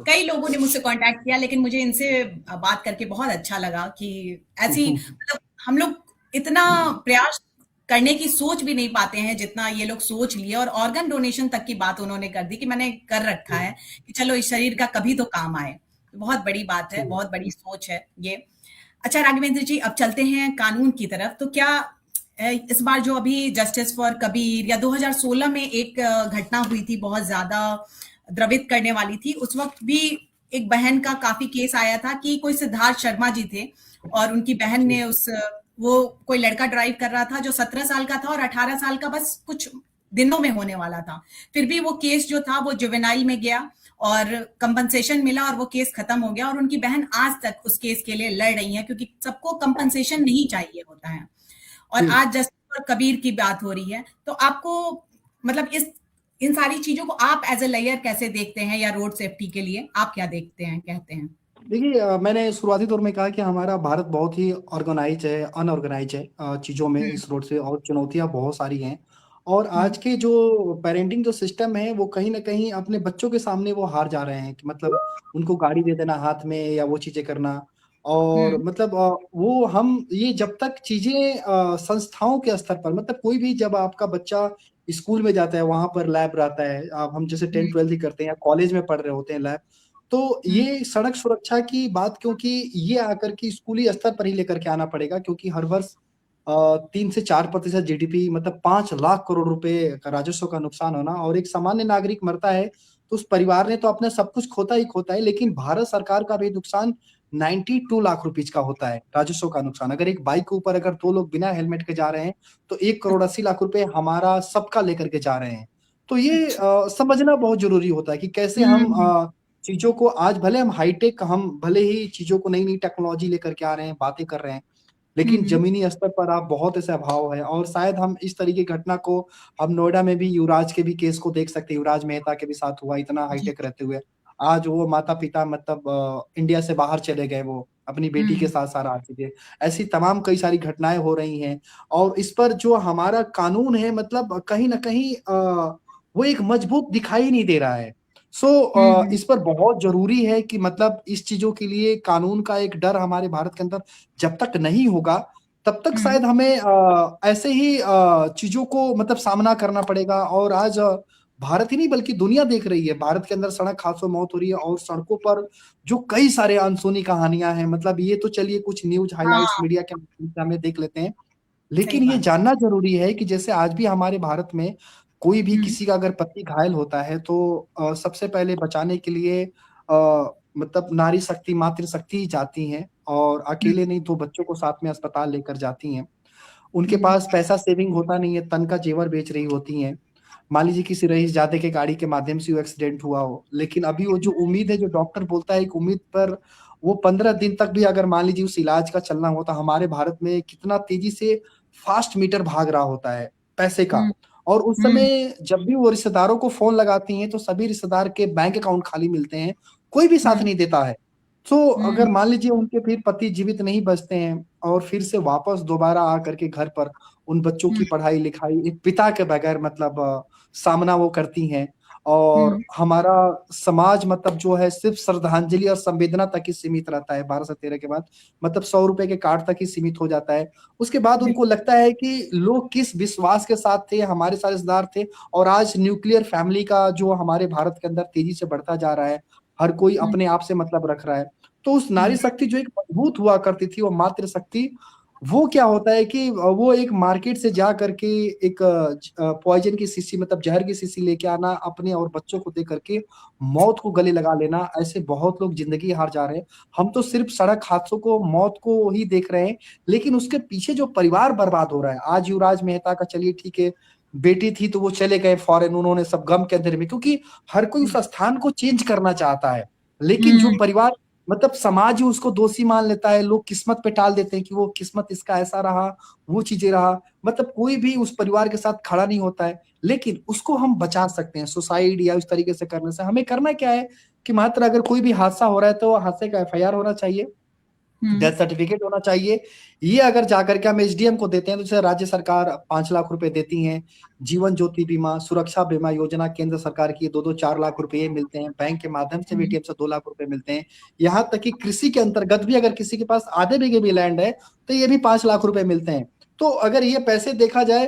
कई लोगों ने मुझसे कांटेक्ट किया, लेकिन मुझे इनसे बात करके बहुत अच्छा लगा कि ऐसी मतलब हम लोग इतना प्रयास करने की सोच भी नहीं पाते हैं जितना ये लोग सोच लिए, और ऑर्गन डोनेशन तक की बात उन्होंने कर दी कि मैंने कर रखा है कि चलो इस शरीर का कभी तो काम आए। बहुत बड़ी बात है, बहुत बड़ी सोच है ये। अच्छा राघवेंद्र जी, अब चलते हैं कानून की तरफ। तो क्या इस बार जो अभी जस्टिस फॉर कबीर या 2016 में एक घटना हुई थी बहुत ज्यादा द्रवित करने वाली थी, उस वक्त भी एक बहन का काफी केस आया था कि कोई सिद्धार्थ शर्मा जी थे और उनकी बहन ने वो कोई लड़का ड्राइव कर रहा था जो 17 साल का था और 18 साल का बस कुछ दिनों में होने वाला था। फिर भी वो केस जो था वो जुवेनाइल में गया और कंपनसेशन मिला और वो केस खत्म हो गया, और उनकी बहन आज तक उस केस के लिए लड़ रही है क्योंकि सबको कंपनसेशन नहीं चाहिए होता है। और आज जस्टिस फॉर कबीर की बात हो रही है, तो आपको मतलब इन सारी चीजों को आप एज ए लॉयर कैसे देखते हैं, या रोड सेफ्टी के लिए आप क्या देखते हैं, कहते हैं? देखिए, मैंने शुरुआती दौर में कहा कि हमारा भारत बहुत ही ऑर्गेनाइज है, अनऑर्गेनाइज है चीज़ों में इस रोड से, और चुनौतियां बहुत सारी हैं। और आज के जो पेरेंटिंग जो सिस्टम है वो कहीं ना कहीं अपने बच्चों के सामने वो हार जा रहे हैं कि मतलब उनको गाड़ी दे देना हाथ में या वो चीज़ें करना। और मतलब वो हम ये जब तक चीज़ें संस्थाओं के स्तर पर, मतलब कोई भी जब आपका बच्चा स्कूल में जाता है वहां पर लैब रहता है, हम जैसे 10th 12th ही करते हैं या कॉलेज में पढ़ रहे होते हैं लैब, तो ये सड़क सुरक्षा की बात, क्योंकि ये आकर के स्कूली स्तर पर ही लेकर के आना पड़ेगा, क्योंकि हर वर्ष 3 से 4% जीडीपी, मतलब 5 लाख करोड़ रुपए का राजस्व का नुकसान होना, और एक सामान्य नागरिक मरता है तो उस परिवार ने तो अपना सब कुछ खोता ही खोता है, लेकिन भारत सरकार का भी नुकसान 92 लाख रुपीज का होता है राजस्व का नुकसान। अगर एक बाइक के ऊपर अगर 2 लोग बिना हेलमेट के जा रहे हैं तो 1 करोड़ 80 लाख रुपए हमारा सबका लेकर के जा रहे हैं। तो ये समझना बहुत जरूरी होता है कि कैसे हम चीजों को, आज भले हम हाईटेक, हम भले ही चीजों को नई नई टेक्नोलॉजी लेकर के आ रहे हैं, बातें कर रहे हैं, लेकिन जमीनी स्तर पर आप बहुत ऐसे अभाव है। और शायद हम इस तरीके की घटना को, हम नोएडा में भी युवराज के भी केस को देख सकते हैं, युवराज मेहता के भी साथ हुआ, इतना हाईटेक रहते हुए आज वो माता पिता मतलब इंडिया से बाहर चले गए, वो अपनी बेटी के साथ सारा चीजें, ऐसी तमाम कई सारी घटनाएं हो रही हैं। और इस पर जो हमारा कानून है, मतलब कहीं ना कहीं वो एक मजबूत दिखाई नहीं दे रहा है। इस पर बहुत जरूरी है कि मतलब इस चीजों के लिए कानून का एक डर हमारे भारत के अंदर जब तक नहीं होगा तब तक शायद हमें ऐसे ही चीजों को मतलब सामना करना पड़ेगा। और आज भारत ही नहीं बल्कि दुनिया देख रही है, भारत के अंदर सड़क हादसों मौत हो रही है, और सड़कों पर जो कई सारे अनसुनी कहानियां हैं, मतलब ये तो चलिए कुछ न्यूज हाइलाइट्स मीडिया के माध्यम से हमें देख लेते हैं, सही लेकिन ये बात। जानना जरूरी है कि जैसे आज भी हमारे भारत में कोई भी किसी का अगर पति घायल होता है तो सबसे पहले बचाने के लिए मतलब नारी शक्ति, मातृ शक्ति ही जाती हैं, और अकेले नहीं, 2 बच्चों को साथ में अस्पताल लेकर जाती हैं। उनके पास पैसा सेविंग होता नहीं है, तन का जेवर बेच रही होती हैं। मान लीजिए किसी रईस जादे के गाड़ी के माध्यम से वो एक्सीडेंट हुआ हो, लेकिन अभी वो जो उम्मीद है, जो डॉक्टर बोलता है एक उम्मीद पर, वो 15 दिन तक भी अगर मान लीजिए उस इलाज का चलना हो, तो हमारे भारत में कितना तेजी से फास्ट मीटर भाग रहा होता है पैसे का। और उस समय जब भी वो रिश्तेदारों को फोन लगाती हैं तो सभी रिश्तेदार के बैंक अकाउंट खाली मिलते हैं, कोई भी साथ नहीं देता है। तो अगर मान लीजिए उनके फिर पति जीवित नहीं बचते हैं और फिर से वापस दोबारा आकर के घर पर उन बच्चों की पढ़ाई लिखाई एक पिता के बगैर मतलब सामना वो करती हैं, और हमारा समाज मतलब जो है सिर्फ श्रद्धांजलि और संवेदना तक ही सीमित रहता है 12 से 13 के बाद, मतलब 100 रुपए के कार्ड तक ही सीमित हो जाता है। उसके बाद उनको लगता है कि लोग किस विश्वास के साथ थे, हमारे साथ रिश्तेदार थे। और आज न्यूक्लियर फैमिली का जो हमारे भारत के अंदर तेजी से बढ़ता जा रहा है, हर कोई अपने आप से मतलब रख रहा है। तो उस नारी शक्ति जो एक मजबूत हुआ करती थी, वो मातृ शक्ति, वो क्या होता है कि वो एक मार्केट से जा करके एक पॉइजन की शीशी, मतलब जहर की शीशी लेके आना, अपने और बच्चों को दे करके मौत को गले लगा लेना, ऐसे बहुत लोग जिंदगी हार जा रहे हैं। हम तो सिर्फ सड़क हादसों को, मौत को ही देख रहे हैं, लेकिन उसके पीछे जो परिवार बर्बाद हो रहा है। आज युवराज मेहता का चलिए ठीक है, बेटी थी तो वो चले गए फॉरेन, उन्होंने सब गम के अंधेरे में, क्योंकि हर कोई उस स्थान को चेंज करना चाहता है। लेकिन जो परिवार मतलब समाज ही उसको दोषी मान लेता है, लोग किस्मत पे टाल देते हैं कि वो किस्मत इसका ऐसा रहा, वो चीजें रहा, मतलब कोई भी उस परिवार के साथ खड़ा नहीं होता है। लेकिन उसको हम बचा सकते हैं सुसाइड या उस तरीके से करने से। हमें करना क्या है कि मात्र अगर कोई भी हादसा हो रहा है तो हादसे का एफआईआर होना चाहिए, डेथ सर्टिफिकेट होना चाहिए। ये अगर जाकर के हम एसडीएम को देते हैं तो जैसे राज्य सरकार 5 लाख रुपए देती है, जीवन ज्योति बीमा, सुरक्षा बीमा योजना केंद्र सरकार की 2-4 लाख रुपए मिलते हैं, बैंक के माध्यम से भी एटीएम से 2 लाख रुपए मिलते हैं। यहाँ तक कि कृषि के अंतर्गत भी अगर किसी के पास आधे बीघे भी लैंड है तो ये भी 5 लाख रुपए मिलते हैं। तो अगर ये पैसे देखा जाए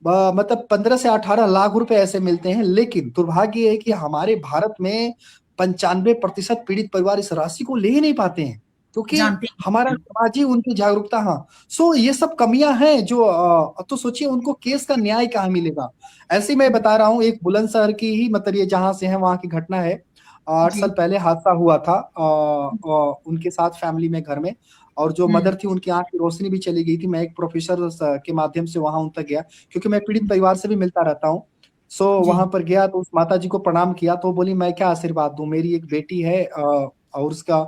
मतलब 15 से 18 लाख रुपए ऐसे मिलते हैं। लेकिन दुर्भाग्य है कि हमारे भारत में 95% पीड़ित परिवार इस राशि को ले ही नहीं पाते हैं, क्योंकि हमारा समाज ही उनकी जागरूकता। हाँ, सो ये सब कमियां हैं जो तो सोचिए उनको केस का न्याय कहाँ मिलेगा। ऐसे ही मैं बता रहा हूँ, एक बुलंदशहर की ही मतलब ये जहां से है वहां की घटना है। 8 साल पहले हादसा हुआ था उनके साथ फैमिली में, घर में, और जो मदर थी उनकी आंख की रोशनी भी चली गई थी। मैं एक प्रोफेसर के माध्यम से वहां उन तक गया, क्योंकि मैं पीड़ित परिवार से भी मिलता रहता हूँ। सो वहां पर गया तो उस माता जी को प्रणाम किया तो बोली मैं क्या आशीर्वाद दूं, मेरी एक बेटी है और उसका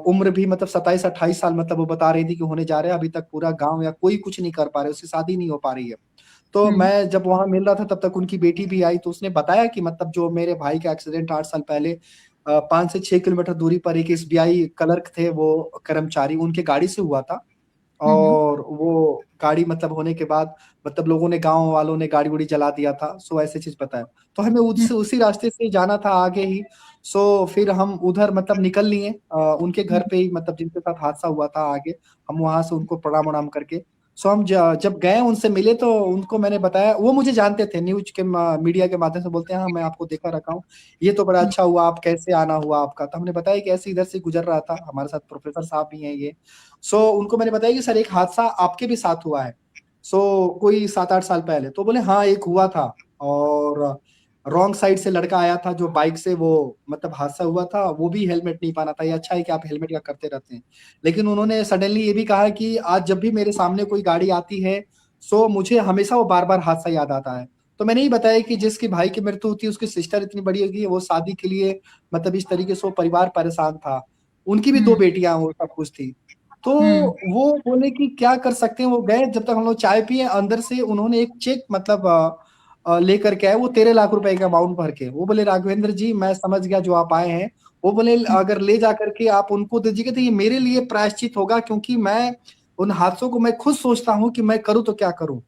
उम्र भी मतलब 27-28 साल मतलब वो बता रही थी कि होने जा रहे हैं। अभी तक पूरा गांव या कोई कुछ नहीं कर पा रहे, उसकी शादी नहीं हो पा रही है। तो मैं जब वहां मिल रहा था तब तक उनकी बेटी भी आई, तो उसने बताया कि मतलब जो मेरे भाई का एक्सीडेंट 8 साल पहले 5 से 6 किलोमीटर दूरी पर एक एसबीआई क्लर्क थे वो कर्मचारी, उनके गाड़ी से हुआ था। और वो गाड़ी मतलब होने के बाद मतलब लोगों ने, गांव वालों ने गाड़ी उड़ी जला दिया था। सो ऐसे चीज बताया, तो हमें उसी रास्ते से जाना था आगे ही। सो फिर हम उधर मतलब निकल लिए उनके घर पे ही, मतलब जिनके साथ हादसा हुआ था आगे, हम वहां से उनको प्रणाम वणाम करके सो हम जब गए उनसे मिले तो उनको मैंने बताया, वो मुझे जानते थे, न्यूज के मीडिया के माध्यम से बोलते हैं हाँ मैं आपको देखा रखा हूँ, ये तो बड़ा अच्छा हुआ, आप कैसे आना हुआ आपका। तो हमने बताया कि ऐसे इधर से गुजर रहा था, हमारे साथ प्रोफेसर साहब भी हैं ये। सो उनको मैंने बताया कि सर एक हादसा आपके भी साथ हुआ है, सो कोई 7-8 साल पहले। तो बोले हाँ एक हुआ था, और रॉन्ग साइड से लड़का आया था जो बाइक से, वो मतलब हादसा हुआ था, वो भी हेलमेट नहीं पहना था। ये अच्छा है कि आप हेलमेट का करते रहते हैं। लेकिन उन्होंने सडनली ये भी कहा कि आज जब भी मेरे सामने कोई गाड़ी आती है सो मुझे हमेशा वो बार बार हादसा याद आता है। तो मैंने ही बताया कि जिसकी भाई की मृत्यु होती है उसकी सिस्टर इतनी बड़ी होगी, वो शादी के लिए मतलब इस तरीके से वो परिवार परेशान था, उनकी भी 2 बेटियां, वो सब कुछ थी। तो वो बोले कि क्या कर सकते हैं। वो गए, जब तक हम लोग चाय पिए अंदर से उन्होंने एक चेक मतलब लेकर के आए, वो 13 लाख रुपए का अमाउंट भर के। वो बोले राघवेंद्र जी मैं समझ गया जो आप आए हैं, वो बोले अगर ले जा करके आप उनको दीजिएगा तो ये मेरे लिए प्रायश्चित होगा, क्योंकि मैं उन हादसों को मैं खुद सोचता हूँ कि मैं करूँ तो क्या करूँ,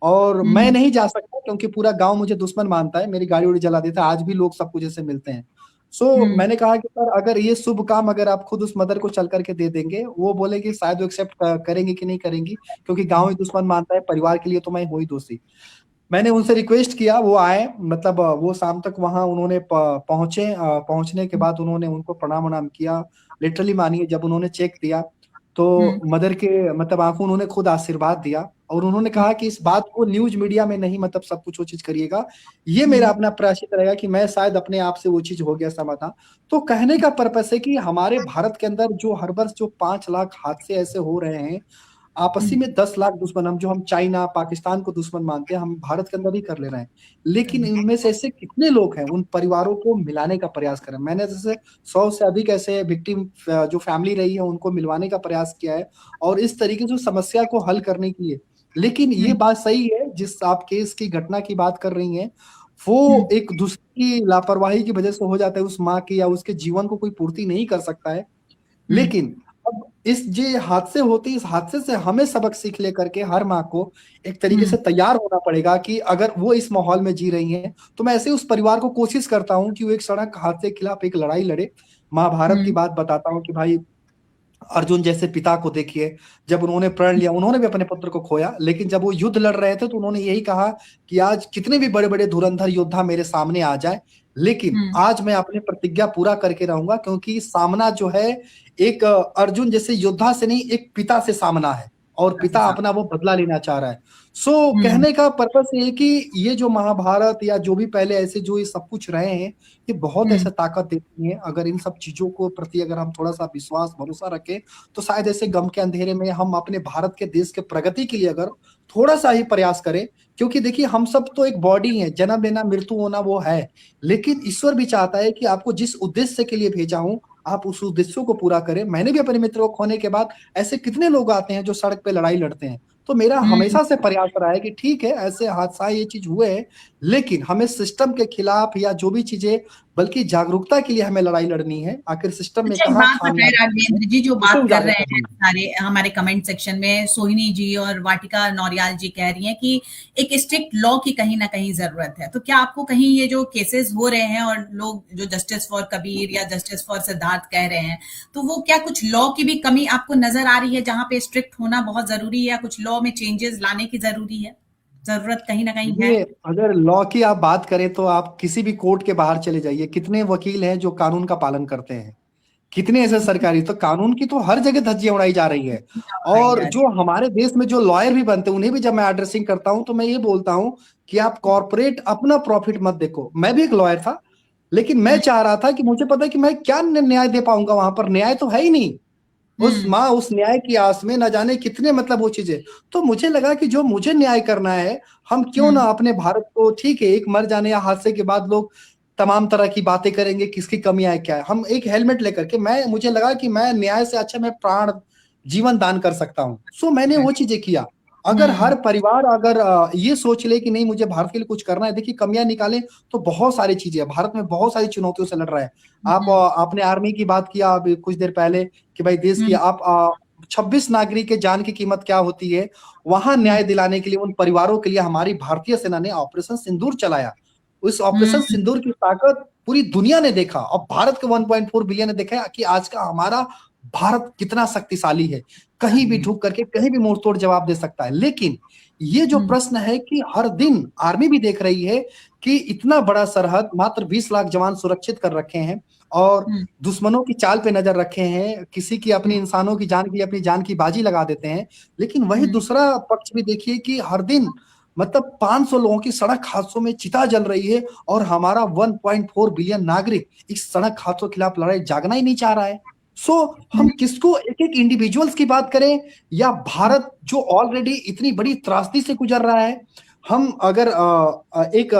और मैं नहीं जा सकता क्योंकि पूरा गांव मुझे दुश्मन मानता है, मेरी गाड़ी उड़ी जला देता है, आज भी लोग सब कुछ ऐसे मिलते हैं। सो मैंने कहा कि सर अगर ये शुभ काम अगर आप खुद उस मदर को चल करके दे देंगे, वो बोले कि शायद वो एक्सेप्ट करेंगे कि नहीं करेंगी, क्योंकि गांव ही दुश्मन मानता है, परिवार के लिए तो मैं हूँ ही दोषी। मैंने उनसे रिक्वेस्ट किया, वो आए, मतलब वो शाम तक वहां उन्होंने पहुंचे। पहुंचने के बाद उन्होंने उनको प्रणाम वणाम किया। लिटरली मानिए जब उन्होंने चेक दिया तो मदर के मतलब आंखों, उन्होंने खुद आशीर्वाद दिया, और उन्होंने कहा कि इस बात को न्यूज मीडिया में नहीं मतलब सब कुछ वो चीज करिएगा, ये मेरा अपना प्रायश्चित रहेगा कि मैं शायद अपने आप से वो चीज हो गया समाधान। तो कहने का पर्पस है कि हमारे भारत के अंदर जो हर वर्ष जो 5 लाख हादसे ऐसे हो रहे हैं, आपसी में 10 लाख दुश्मन, हम जो हम चाइना पाकिस्तान को दुश्मन मानते हैं हम भारत के अंदर ही कर ले रहे हैं। लेकिन इनमें से ऐसे कितने लोग हैं उन परिवारों को मिलाने का प्रयास करें। मैंने जैसे 100 से अधिक ऐसे विक्टिम जो फैमिली रही है उनको मिलवाने का प्रयास किया है, और इस तरीके से समस्या को हल करने के लिए। लेकिन ये बात सही है जिस आप केस की घटना की बात कर रही हैं, वो एक दूसरी की लापरवाही की वजह से हो जाता है, उस माँ की या उसके जीवन को कोई पूर्ति नहीं कर सकता है। लेकिन अब इस जे हादसे होते, इस हादसे से हमें सबक सीख लेकर के हर माँ को एक तरीके से तैयार होना पड़ेगा कि अगर वो इस माहौल में जी रही हैं तो मैं ऐसे उस परिवार को कोशिश करता हूँ कि वो एक सड़क हादसे के खिलाफ एक लड़ाई लड़े। महाभारत की बात बताता हूँ कि भाई अर्जुन जैसे पिता को देखिए, जब उन्होंने प्रण लिया, उन्होंने भी अपने पुत्र को खोया, लेकिन जब वो युद्ध लड़ रहे थे तो उन्होंने यही कहा कि आज कितने भी बड़े बड़े धुरंधर योद्धा मेरे सामने आ जाए, लेकिन आज मैं अपनी प्रतिज्ञा पूरा करके रहूंगा, क्योंकि सामना जो है एक अर्जुन जैसे योद्धा से नहीं, एक पिता से सामना है, और पिता अपना वो बदला लेना चाह रहा है। कहने का पर्पस ये है कि ये जो महाभारत या जो भी पहले ऐसे जो ये सब कुछ रहे हैं, ये बहुत ऐसे ताकत देती है। अगर इन सब चीजों को प्रति अगर हम थोड़ा सा विश्वास भरोसा रखें तो शायद ऐसे गम के अंधेरे में हम अपने भारत के देश के प्रगति के लिए अगर थोड़ा सा ही प्रयास करें, क्योंकि देखिए हम सब तो एक बॉडी है, जन्म लेना मृत्यु होना वो है, लेकिन ईश्वर भी चाहता है कि आपको जिस उद्देश्य के लिए भेजा हूं आप उस उद्देश्यों को पूरा करें। मैंने भी अपने मित्रों को खोने के बाद ऐसे कितने लोग आते हैं जो सड़क पे लड़ाई लड़ते हैं, तो मेरा हमेशा से प्रयास रहा है कि ठीक है ऐसे हादसा ये चीज हुए हैं, लेकिन हमें सिस्टम के खिलाफ या जो भी चीजें, बल्कि जागरूकता के लिए हमें लड़ाई लड़नी है। आखिर सिस्टम में अच्छा, एक कहाँ बात बताएं खामियां राघवेंद्र जी, जो उसे बात कर उजागर रहे करनी हैं है। सारे हमारे कमेंट सेक्शन में, सोहिनी जी और वाटिका नौरियाल जी कह रही हैं कि एक स्ट्रिक्ट लॉ की कहीं ना कहीं जरूरत है। तो क्या आपको कहीं ये जो केसेस हो रहे हैं और लोग जो जस्टिस फॉर कबीर या जस्टिस फॉर सिद्धार्थ कह रहे हैं, तो वो क्या कुछ लॉ की भी कमी आपको नजर आ रही है जहां पे स्ट्रिक्ट होना बहुत जरूरी है या कुछ लॉ में चेंजेस लाने की जरूरत कहीं ना कहीं है? ये अगर लॉ की आप बात करें तो आप किसी भी कोर्ट के बाहर चले जाइए, कितने वकील हैं जो कानून का पालन करते हैं, कितने ऐसे सरकारी, तो कानून की तो हर जगह धज्जियां उड़ाई जा रही है। और जो हमारे देश में जो लॉयर भी बनते हैं उन्हें भी जब मैं एड्रेसिंग करता हूं तो मैं ये बोलता हूं कि आप कॉर्पोरेट अपना प्रॉफिट मत देखो। मैं भी एक लॉयर था, लेकिन मैं चाह रहा था कि मुझे पता है कि मैं क्या न्याय दे पाऊंगा, वहां पर न्याय तो है ही नहीं। उस न्याय की आस में न जाने कितने मतलब वो चीजें, तो मुझे लगा कि जो मुझे न्याय करना है, हम क्यों ना अपने भारत को, ठीक है एक मर जाने या हादसे के बाद लोग तमाम तरह की बातें करेंगे, किसकी कमी है क्या है, हम एक हेलमेट लेकर के, मुझे लगा कि मैं न्याय से अच्छा मैं प्राण जीवन दान कर सकता हूँ। मैंने वो चीजें किया। अगर हर परिवार अगर ये सोच ले कि नहीं मुझे भारत के लिए कुछ करना है, देखिए कमियां निकालें तो बहुत सारी चीजें, भारत में बहुत सारी चुनौतियों से लड़ रहा है। आपने आर्मी की बात किया अभी कुछ देर पहले कि भाई देश की आप 26 नागरिक के जान की कीमत क्या होती है, वहां न्याय दिलाने के लिए उन परिवारों के लिए हमारी भारतीय सेना ने ऑपरेशन सिंदूर चलाया। उस ऑपरेशन सिंदूर की ताकत पूरी दुनिया ने देखा और भारत के 1.4 बिलियन ने देखा कि आज का हमारा भारत कितना शक्तिशाली है, कहीं भी ढुक करके कहीं भी मुंह तोड़ जवाब दे सकता है। लेकिन ये जो प्रश्न है कि हर दिन आर्मी भी देख रही है कि इतना बड़ा सरहद, मात्र 20 लाख जवान सुरक्षित कर रखे हैं और दुश्मनों की चाल पे नजर रखे हैं, किसी की अपनी इंसानों की जान की अपनी जान की बाजी लगा देते हैं। लेकिन वही दूसरा पक्ष भी देखिए कि हर दिन मतलब 500 लोगों की सड़क हादसों में चिता जल रही है और हमारा 1.4 बिलियन नागरिक इस सड़क हादसों के खिलाफ लड़ाई जागना ही नहीं चाह रहा है। हम किसको, एक एक इंडिविजुअल्स की बात करें या भारत जो ऑलरेडी इतनी बड़ी त्रासदी से गुजर रहा है। हम अगर एक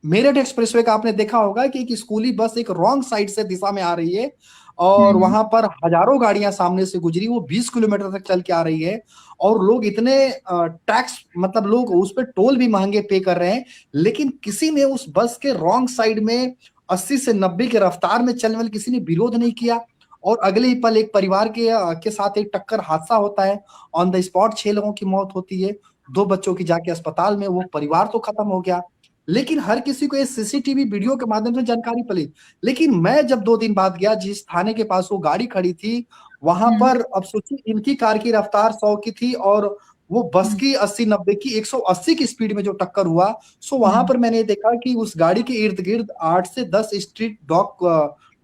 मेरठ एक्सप्रेसवे का आपने देखा होगा कि एक स्कूली बस एक रॉन्ग साइड से दिशा में आ रही है और वहां पर हजारों गाड़ियां सामने से गुजरी, वो 20 किलोमीटर तक चल के आ रही है और लोग इतने टैक्स, मतलब लोग उस पर टोल भी महंगे पे कर रहे हैं, लेकिन किसी ने उस बस के रॉन्ग साइड में 80 से 90 की रफ्तार में चलने वाले किसी ने विरोध नहीं किया और अगले ही पल एक परिवार के साथ एक टक्कर हादसा होता है। ऑन द स्पॉट 6 लोगों की मौत होती है, 2 बच्चों की जाके अस्पताल में, वो परिवार तो खत्म हो गया। लेकिन हर किसी को इस सीसीटीवी वीडियो के माध्यम से जानकारी पड़ी। लेकिन मैं जब 2 दिन बाद गया, जिस थाने के पास वो गाड़ी खड़ी थी, वहां पर अब सोचिए इनकी कार की रफ्तार 100 की थी और वो बस की 80-90 की 180 की स्पीड में जो टक्कर हुआ। वहां पर मैंने देखा कि उस गाड़ी के इर्द गिर्द 8 से 10 स्ट्रीट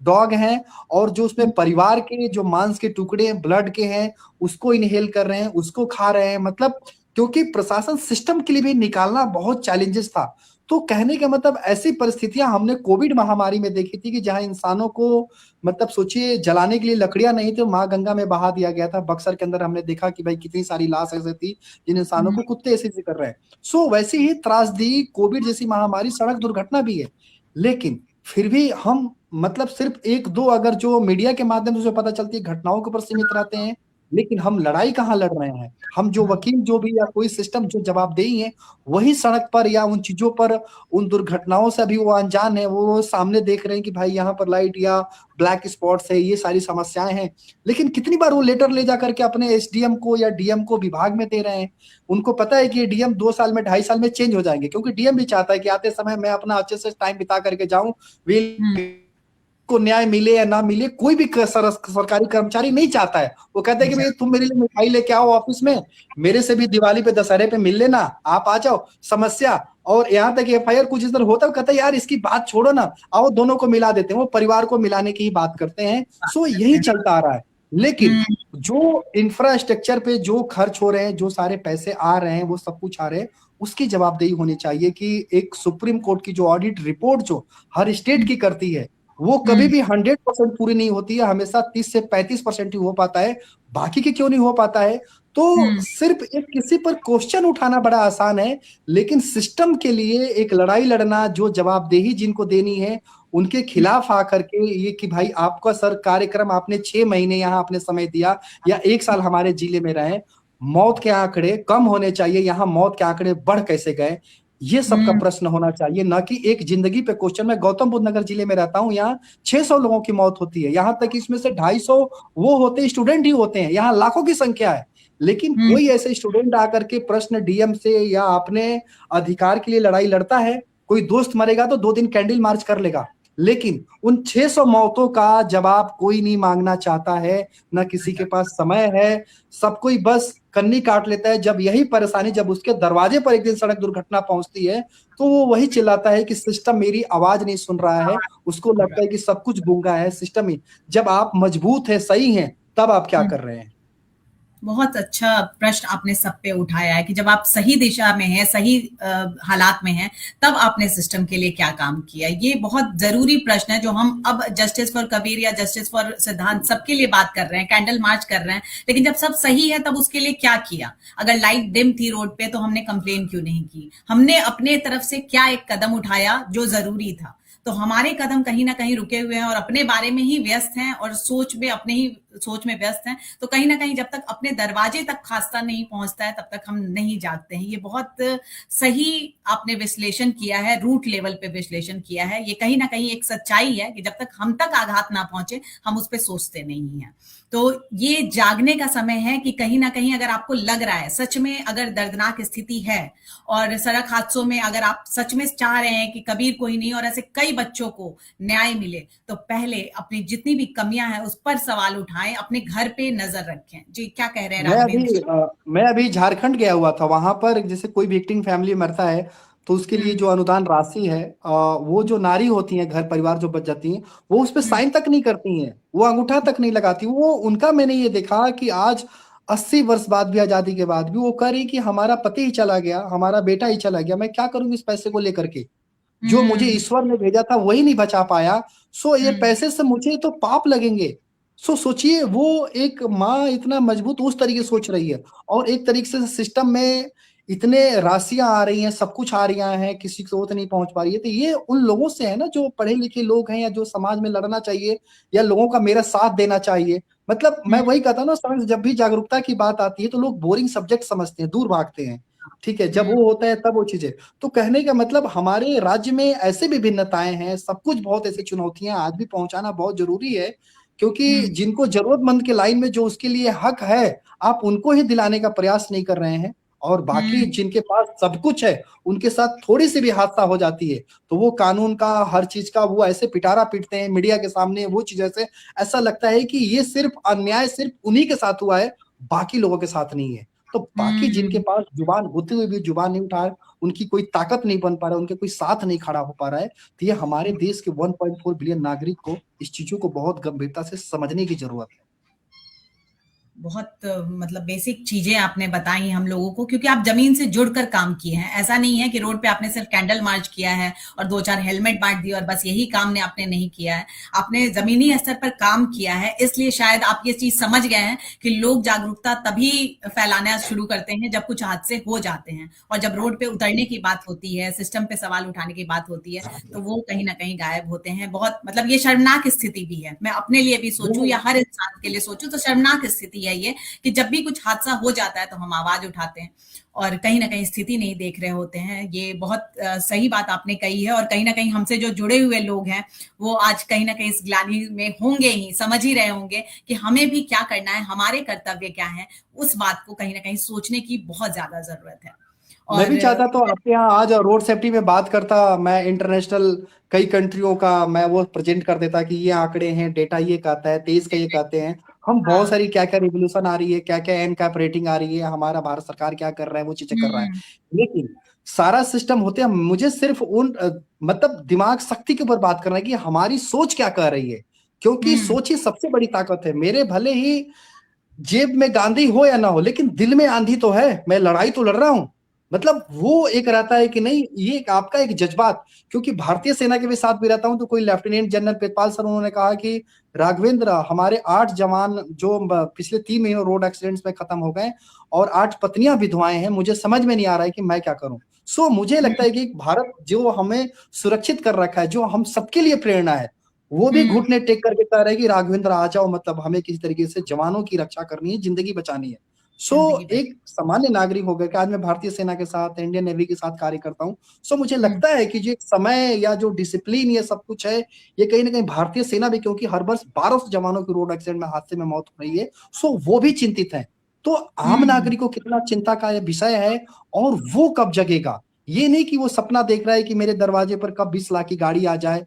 डॉग हैं और जो उसमें परिवार के जो मांस के टुकड़े ब्लड के हैं उसको इनहेल कर रहे हैं, उसको खा रहे हैं। मतलब क्योंकि प्रशासन सिस्टम के लिए भी निकालना बहुत चैलेंजेस था। तो कहने का मतलब ऐसी परिस्थितियां हमने कोविड महामारी में देखी थी कि जहां इंसानों को मतलब सोचिए जलाने के लिए लकड़ियां नहीं थी, मां गंगा में बहा दिया गया था। बक्सर के अंदर हमने देखा कि भाई कितनी सारी लाश ऐसी थी जिन इंसानों को कुत्ते ऐसे कर रहे हैं। वैसे ही त्रासदी कोविड जैसी महामारी सड़क दुर्घटना भी है। लेकिन फिर भी हम मतलब सिर्फ 1-2 अगर जो मीडिया के माध्यम से पता चलती है घटनाओं के ऊपर सीमित रहते हैं, लेकिन हम लड़ाई कहाँ लड़ रहे हैं। हम जो वकील जो भी या कोई सिस्टम जो जवाबदेही है वही सड़क पर या उन चीजों पर, उन दुर्घटनाओं से भी वो अनजान है, वो सामने देख रहे हैं कि भाई यहाँ पर लाइट या ब्लैक स्पॉट्स है, ये सारी समस्याएं हैं। लेकिन कितनी बार वो लेटर ले जाकर के अपने एसडीएम को या डीएम को विभाग में दे रहे हैं। उनको पता है कि ये डीएम 2 साल में 2.5 साल में चेंज हो जाएंगे, क्योंकि डीएम भी चाहता है कि आते समय मैं अपना अच्छे से टाइम बिता करके जाऊं, को न्याय मिले या ना मिले, कोई भी सरकारी कर्मचारी नहीं चाहता है। वो कहता है कि भाई तुम मेरे लिए मिठाई लेके आओ ऑफिस में, मेरे से भी दिवाली पे दशहरे पे मिल लेना, आप आ जाओ, समस्या। और यहाँ तक एफआईआर कुछ इस तरह होता है, कहता है यार इसकी बात छोड़ो ना, आओ दोनों को मिला देते हैं। वो परिवार को मिलाने की ही बात करते हैं। यही चलता आ रहा है। लेकिन जो इंफ्रास्ट्रक्चर पे जो खर्च हो रहे हैं, जो सारे पैसे आ रहे हैं, वो सब कुछ आ रहे हैं, उसकी जवाबदेही होनी चाहिए कि एक सुप्रीम कोर्ट की जो ऑडिट रिपोर्ट जो हर स्टेट की करती है, वो कभी भी 100% पूरी नहीं होती है, हमेशा 30 से 35% ही हो पाता है। बाकी के क्यों नहीं हो पाता है? तो सिर्फ एक किसी पर क्वेश्चन उठाना बड़ा आसान है, लेकिन सिस्टम के लिए एक लड़ाई लड़ना, जो जवाबदेही जिनको देनी है, उनके खिलाफ आकर के ये कि भाई आपका सर कार्यक्रम आपने 6 महीने यहाँ आपने समय दिया या 1 साल हमारे जिले में रहे, मौत के आंकड़े कम होने चाहिए, यहाँ मौत के आंकड़े बढ़ कैसे गए? ये सबका प्रश्न होना चाहिए, ना कि एक जिंदगी पे क्वेश्चन। मैं गौतम बुद्ध नगर जिले में रहता हूँ, यहाँ 600 लोगों की मौत होती है, यहाँ तक इसमें से 250 वो होते स्टूडेंट ही होते हैं, यहाँ लाखों की संख्या है। लेकिन कोई ऐसे स्टूडेंट आकर के प्रश्न डीएम से या अपने अधिकार के लिए लड़ाई लड़ता है? कोई दोस्त मरेगा तो 2 दिन कैंडल मार्च कर लेगा, लेकिन उन 600 मौतों का जवाब कोई नहीं मांगना चाहता है, ना किसी के पास समय है। सब कोई बस कन्नी काट लेता है। जब यही परेशानी जब उसके दरवाजे पर एक दिन सड़क दुर्घटना पहुंचती है, तो वो वही चिल्लाता है कि सिस्टम मेरी आवाज नहीं सुन रहा है। उसको लगता है कि सब कुछ गूंगा है, सिस्टम ही। जब आप मजबूत है, सही हैं, तब आप क्या कर रहे हैं? बहुत अच्छा प्रश्न आपने सब पे उठाया है कि जब आप सही दिशा में हैं, सही हालात में हैं, तब आपने सिस्टम के लिए क्या काम किया। ये बहुत जरूरी प्रश्न है जो हम अब जस्टिस फॉर कबीर या जस्टिस फॉर सिद्धांत सबके लिए बात कर रहे हैं, कैंडल मार्च कर रहे हैं, लेकिन जब सब सही है तब उसके लिए क्या किया। अगर लाइट डिम थी रोड पे तो हमने कंप्लेन क्यों नहीं की? हमने अपने तरफ से क्या एक कदम उठाया जो जरूरी था? तो हमारे कदम कहीं ना कहीं रुके हुए हैं और अपने बारे में ही व्यस्त हैं और सोच में अपने ही सोच में व्यस्त हैं। तो कहीं ना कहीं जब तक अपने दरवाजे तक खास्ता नहीं पहुंचता है तब तक हम नहीं जागते हैं। ये बहुत सही आपने विश्लेषण किया है, रूट लेवल पे विश्लेषण किया है। ये कहीं ना कहीं एक सच्चाई है कि जब तक हम तक आघात ना पहुंचे हम उस पर सोचते नहीं हैं। तो ये जागने का समय है कि कहीं ना कहीं अगर आपको लग रहा है सच में अगर दर्दनाक स्थिति है और सड़क हादसों में अगर आप सच में चाह रहे हैं कि कबीर कोई नहीं और ऐसे कई बच्चों को न्याय मिले, तो पहले अपनी जितनी भी कमियां हैं उस पर सवाल उठाएं, अपने घर पे नजर रखें। जी क्या कह रहे हैं राघवेंद्र? मैं अभी झारखंड गया हुआ था। वहां पर जैसे कोई भी विक्टिम फैमिली मरता है तो उसके लिए जो अनुदान राशि है, वो जो नारी होती हैं, घर परिवार जो बच जाती हैं, वो उस पर साइन तक नहीं करती हैं, वो अंगूठा तक नहीं लगाती। वो उनका मैंने ये देखा कि आज 80 वर्ष बाद भी, आजादी के बाद भी, वो कह रही कि हमारा पति ही चला गया, हमारा बेटा ही चला गया, मैं क्या करूंगी इस पैसे को लेकर के? जो मुझे ईश्वर ने भेजा था वही नहीं बचा पाया, सो ये पैसे से मुझे तो पाप लगेंगे। सो सोचिए, वो एक माँ इतना मजबूत उस तरीके से सोच रही है, और एक तरीके से सिस्टम में इतने राशियां आ रही हैं, सब कुछ आ रही हैं, किसी को नहीं पहुंच पा रही है। तो ये उन लोगों से है ना जो पढ़े लिखे लोग हैं, या जो समाज में लड़ना चाहिए, या लोगों का मेरा साथ देना चाहिए। मतलब मैं वही कहता हूँ ना, समझ, जब भी जागरूकता की बात आती है तो लोग बोरिंग सब्जेक्ट समझते हैं, दूर भागते हैं। ठीक है, जब वो होता है तब वो चीजें। तो कहने का मतलब, हमारे राज्य में ऐसे भी भिन्नताएं हैं, सब कुछ बहुत ऐसी चुनौतियां आज भी पहुंचाना बहुत जरूरी है, क्योंकि जिनको जरूरतमंद के लाइन में जो उसके लिए हक है, आप उनको ही दिलाने का प्रयास नहीं कर रहे हैं। और बाकी जिनके पास सब कुछ है, उनके साथ थोड़ी सी भी हादसा हो जाती है तो वो कानून का, हर चीज का वो ऐसे पिटारा पीटते हैं मीडिया के सामने, वो चीज ऐसा लगता है कि ये सिर्फ अन्याय सिर्फ उन्हीं के साथ हुआ है, बाकी लोगों के साथ नहीं है। तो बाकी जिनके पास जुबान होते हुए भी जुबान नहीं उठा, उनकी कोई ताकत नहीं बन पा रहा है, उनके कोई साथ नहीं खड़ा हो पा रहा है, तो ये हमारे देश के 1.4 बिलियन नागरिक को इस चीजों को बहुत गंभीरता से समझने की जरूरत है। बहुत मतलब बेसिक चीजें आपने बताई हम लोगों को, क्योंकि आप जमीन से जुड़कर काम किए हैं। ऐसा नहीं है कि रोड पे आपने सिर्फ कैंडल मार्च किया है और 2-4 हेलमेट बांट दिए और बस यही काम ने आपने नहीं किया है। आपने जमीनी स्तर पर काम किया है, इसलिए शायद आप ये चीज समझ गए हैं कि लोग जागरूकता तभी फैलाना शुरू करते हैं जब कुछ हादसे हो जाते हैं, और जब रोड पे उतरने की बात होती है, सिस्टम पे सवाल उठाने की बात होती है, तो वो कहीं ना कहीं गायब होते हैं। बहुत मतलब ये शर्मनाक स्थिति भी है। मैं अपने लिए भी सोचूं या हर इंसान के लिए सोचूं तो शर्मनाक स्थिति है ये, कि जब भी कुछ हादसा हो जाता है तो हम आवाज उठाते हैं और कहीं ना कहीं स्थिति नहीं देख रहे होते हैं। ये बहुत सही बात आपने कही है, और कहीं ना कहीं हमसे जो जुड़े हुए लोग हैं वो आज कहीं ना कहीं इस ग्लानि में होंगे ही, समझ ही रहे होंगे कि हमें भी क्या करना है, हमारे कर्तव्य क्या है। उस बात को कहीं ना कहीं सोचने की बहुत ज्यादा जरूरत है। मैं भी चाहता तो आपके यहाँ आज रोड सेफ्टी में बात करता, मैं इंटरनेशनल कई कंट्रियों का मैं वो प्रेजेंट कर देता कि ये आंकड़े हैं, डेटा ये कहता है, 23 का ये कहते हैं। हम बहुत सारी क्या क्या रिवोल्यूशन आ रही है, क्या क्या एनकैप रेटिंग आ रही है, हमारा भारत सरकार क्या कर रहा है, वो चीजें कर रहा है। लेकिन सारा सिस्टम होते हैं, मुझे सिर्फ उन मतलब दिमाग शक्ति के ऊपर बात करना है कि हमारी सोच क्या कह रही है। क्योंकि सोच ही सबसे बड़ी ताकत है। मेरे भले ही जेब में गांधी हो या ना हो, लेकिन दिल में आंधी तो है, मैं लड़ाई तो लड़ रहा हूं। मतलब वो एक रहता है कि नहीं, ये एक आपका एक जज्बात। क्योंकि भारतीय सेना के भी साथ भी रहता हूं, तो कोई लेफ्टिनेंट जनरल प्रितपाल सर, उन्होंने कहा कि राघवेंद्र, हमारे 8 जवान जो पिछले 3 महीनों रोड एक्सीडेंट्स में खत्म हो गए और 8 पत्नियां विधवाएं हैं, मुझे समझ में नहीं आ रहा है कि मैं क्या करूं। सो मुझे लगता है कि भारत जो हमें सुरक्षित कर रखा है, जो हम सबके लिए प्रेरणा है, वो भी घुटने टेक करके कह रहे हैं कि राघवेंद्र आ जाओ, मतलब हमें किसी तरीके से जवानों की रक्षा करनी है, जिंदगी बचानी है। सो एक सामान्य नागरिक होकर के आज मैं भारतीय सेना के साथ, इंडियन नेवी के साथ कार्य करता हूँ। सो मुझे लगता है कि जो समय या जो डिसिप्लिन ये सब कुछ है, ये कहीं ना कहीं भारतीय सेना भी, क्योंकि हर वर्ष 1200 जवानों की रोड एक्सीडेंट में, हादसे में मौत हो रही है, सो वो भी चिंतित है। तो आम नागरिक को कितना चिंता का यह विषय है, और वो कब जगेगा। ये नहीं कि वो सपना देख रहा है कि मेरे दरवाजे पर कब 20 लाख की गाड़ी आ जाए,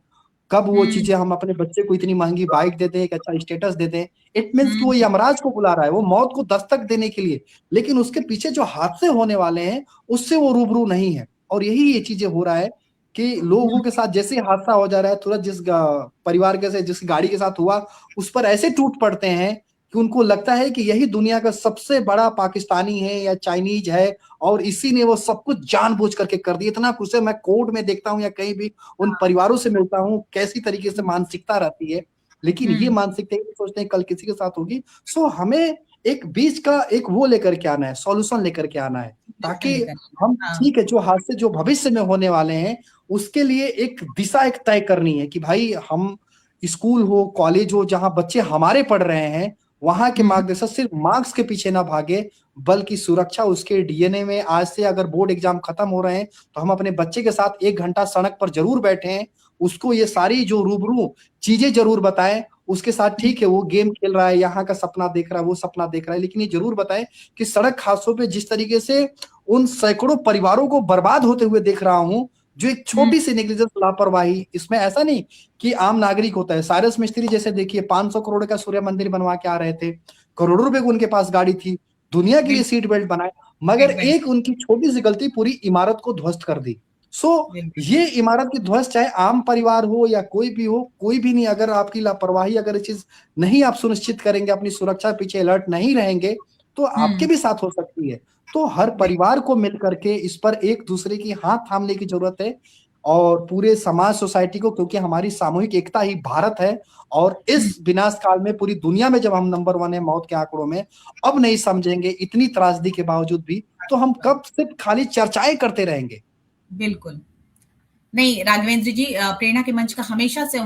कब वो चीजें, हम अपने बच्चे को इतनी महंगी बाइक दे दें, एक अच्छा स्टेटस दे दें। इट मीन्स कि वो यमराज को बुला रहा है, वो मौत को दस्तक देने के लिए, लेकिन उसके पीछे जो हादसे होने वाले हैं उससे वो रूबरू नहीं है। और यही ये चीजें हो रहा है कि लोगों के साथ जैसे हादसा हो जा रहा है, तुरंत जिस परिवार के से जिस गाड़ी के साथ हुआ, उस पर ऐसे टूट पड़ते हैं कि उनको लगता है कि यही दुनिया का सबसे बड़ा पाकिस्तानी है या चाइनीज है, और इसी ने वो सब कुछ जानबूझ करके कर दिया। इतना कुछ है, मैं कोर्ट में देखता हूँ या कहीं भी उन परिवारों से मिलता हूँ, कैसी तरीके से मानसिकता रहती है। लेकिन ये मानसिकता सोचते हैं कल किसी के साथ होगी। सो हमें एक बीच का एक वो लेकर के आना है, सॉल्यूशन लेकर के आना है, ताकि हम, ठीक है, जो हादसे जो भविष्य में होने वाले हैं उसके लिए एक दिशा एक तय करनी है कि भाई हम स्कूल हो, कॉलेज हो, जहां बच्चे हमारे पढ़ रहे हैं, वहां के मार्गदर्शन सिर्फ मार्क्स के पीछे ना भागे, बल्कि सुरक्षा उसके डीएनए में। आज से अगर बोर्ड एग्जाम खत्म हो रहे हैं तो हम अपने बच्चे के साथ 1 घंटा सड़क पर जरूर बैठे, उसको ये सारी जो रूबरू चीजें जरूर बताएं। उसके साथ ठीक है वो गेम खेल रहा है, यहाँ का सपना देख रहा है, वो सपना देख रहा है, लेकिन ये जरूर बताएं कि सड़क हादसों पे जिस तरीके से उन सैकड़ों परिवारों को बर्बाद होते हुए देख रहा हूं, जो एक छोटी सी नेग्लिजेंस, लापरवाही, इसमें ऐसा नहीं कि आम नागरिक होता है। साइरस मिस्त्री जैसे देखिए, 500 करोड़ का सूर्य मंदिर बनवा के आ रहे थे, करोड़ों रुपए की उनके पास गाड़ी थी, दुनिया के लिए सीट बेल्ट बनाए, मगर एक उनकी छोटी सी गलती पूरी इमारत को ध्वस्त कर दी। सो ये इमारत की ध्वस्त, चाहे आम परिवार हो या कोई भी हो, कोई भी नहीं, अगर आपकी लापरवाही, अगर ये चीज नहीं आप सुनिश्चित करेंगे, अपनी सुरक्षा पीछे अलर्ट नहीं रहेंगे, तो आपके भी साथ हो सकती है। तो हर परिवार को मिल करके इस पर एक दूसरे की हाथ थामने की जरूरत है, और पूरे समाज, सोसाइटी को, क्योंकि हमारी सामूहिक एकता ही भारत है। और इस विनाश काल में पूरी दुनिया में जब हम नंबर 1 है मौत के आंकड़ों में, अब नहीं समझेंगे इतनी त्रासदी के बावजूद भी, तो हम कब सिर्फ खाली चर्चाएं करते रहेंगे। बिल्कुल नहीं राघवेंद्र जी, प्रेरणा के मंच का हमेशा से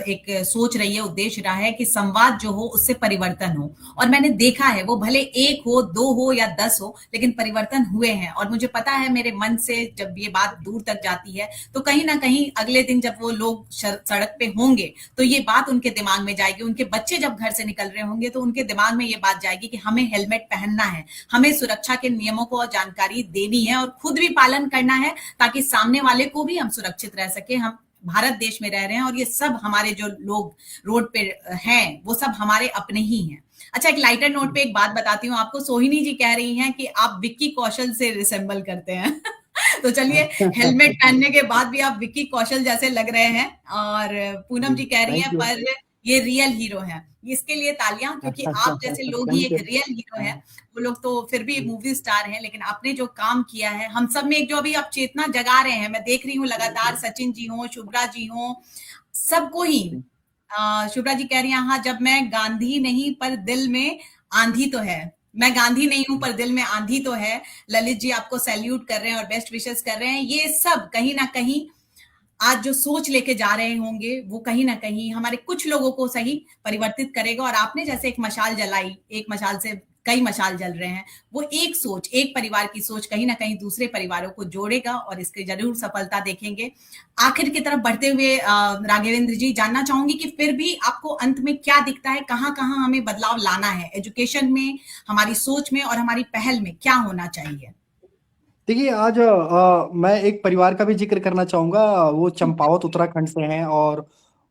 एक सोच रही है, उद्देश्य रहा है कि संवाद जो हो उससे परिवर्तन हो। और मैंने देखा है, वो भले 1 हो, 2 हो या 10 हो, लेकिन परिवर्तन हुए हैं। और मुझे पता है मेरे मन से जब ये बात दूर तक जाती है, तो कहीं ना कहीं अगले दिन जब वो लोग सड़क पे होंगे, तो ये बात उनके दिमाग में जाएगी। उनके बच्चे जब घर से निकल रहे होंगे, तो उनके दिमाग में ये बात जाएगी कि हमें हेलमेट पहनना है, हमें सुरक्षा के नियमों को जानकारी देनी है, और खुद भी पालन करना है, ताकि सामने वाले को भी हम सुरक्षित रह सके। हम भारत देश में रह रहे हैं, और ये सब हमारे जो लोग रोड पे हैं, वो सब हमारे अपने ही हैं। अच्छा, एक लाइटर नोट पे एक बात बताती हूँ आपको। सोहिनी जी कह रही हैं कि आप विक्की कौशल से रिसेंबल करते हैं। तो चलिए, हेलमेट पहनने के बाद भी आप विक्की कौशल जैसे लग रहे हैं। और पूनम जी कह रही हैं पर ये रियल हीरो है। इसके लिए तालियां, क्योंकि आप जैसे लोग ही एक रियल हीरो है। वो लोग तो फिर भी मूवी स्टार हैं, लेकिन आपने जो काम किया है, हम सब में एक जो अभी आप चेतना जगा रहे हैं, मैं देख रही हूँ लगातार, सचिन जी हो, शुभ्रा जी हो, सबको ही। शुभ्रा जी कह रही हैं, हाँ, जब मैं गांधी नहीं पर दिल में आंधी तो है। मैं गांधी नहीं हूं पर दिल में आंधी तो है। ललित जी आपको सैल्यूट कर रहे हैं और बेस्ट विशेस कर रहे हैं। ये सब कहीं ना कहीं आज जो सोच लेके जा रहे होंगे, वो कहीं ना कहीं हमारे कुछ लोगों को सही परिवर्तित करेगा। और आपने जैसे एक मशाल जलाई, एक मशाल से कई मशाल जल रहे हैं, वो एक सोच, एक परिवार की सोच कहीं ना कहीं दूसरे परिवारों को जोड़ेगा, और इसकी जरूर सफलता देखेंगे। आखिर की तरफ बढ़ते हुए राघवेंद्र जी, जानना चाहूंगी कि फिर भी आपको अंत में क्या दिखता है, कहाँ कहाँ हमें बदलाव लाना है, एजुकेशन में, हमारी सोच में, और हमारी पहल में क्या होना चाहिए? देखिए, आज मैं एक परिवार का भी जिक्र करना चाहूंगा। वो चंपावत उत्तराखंड से हैं, और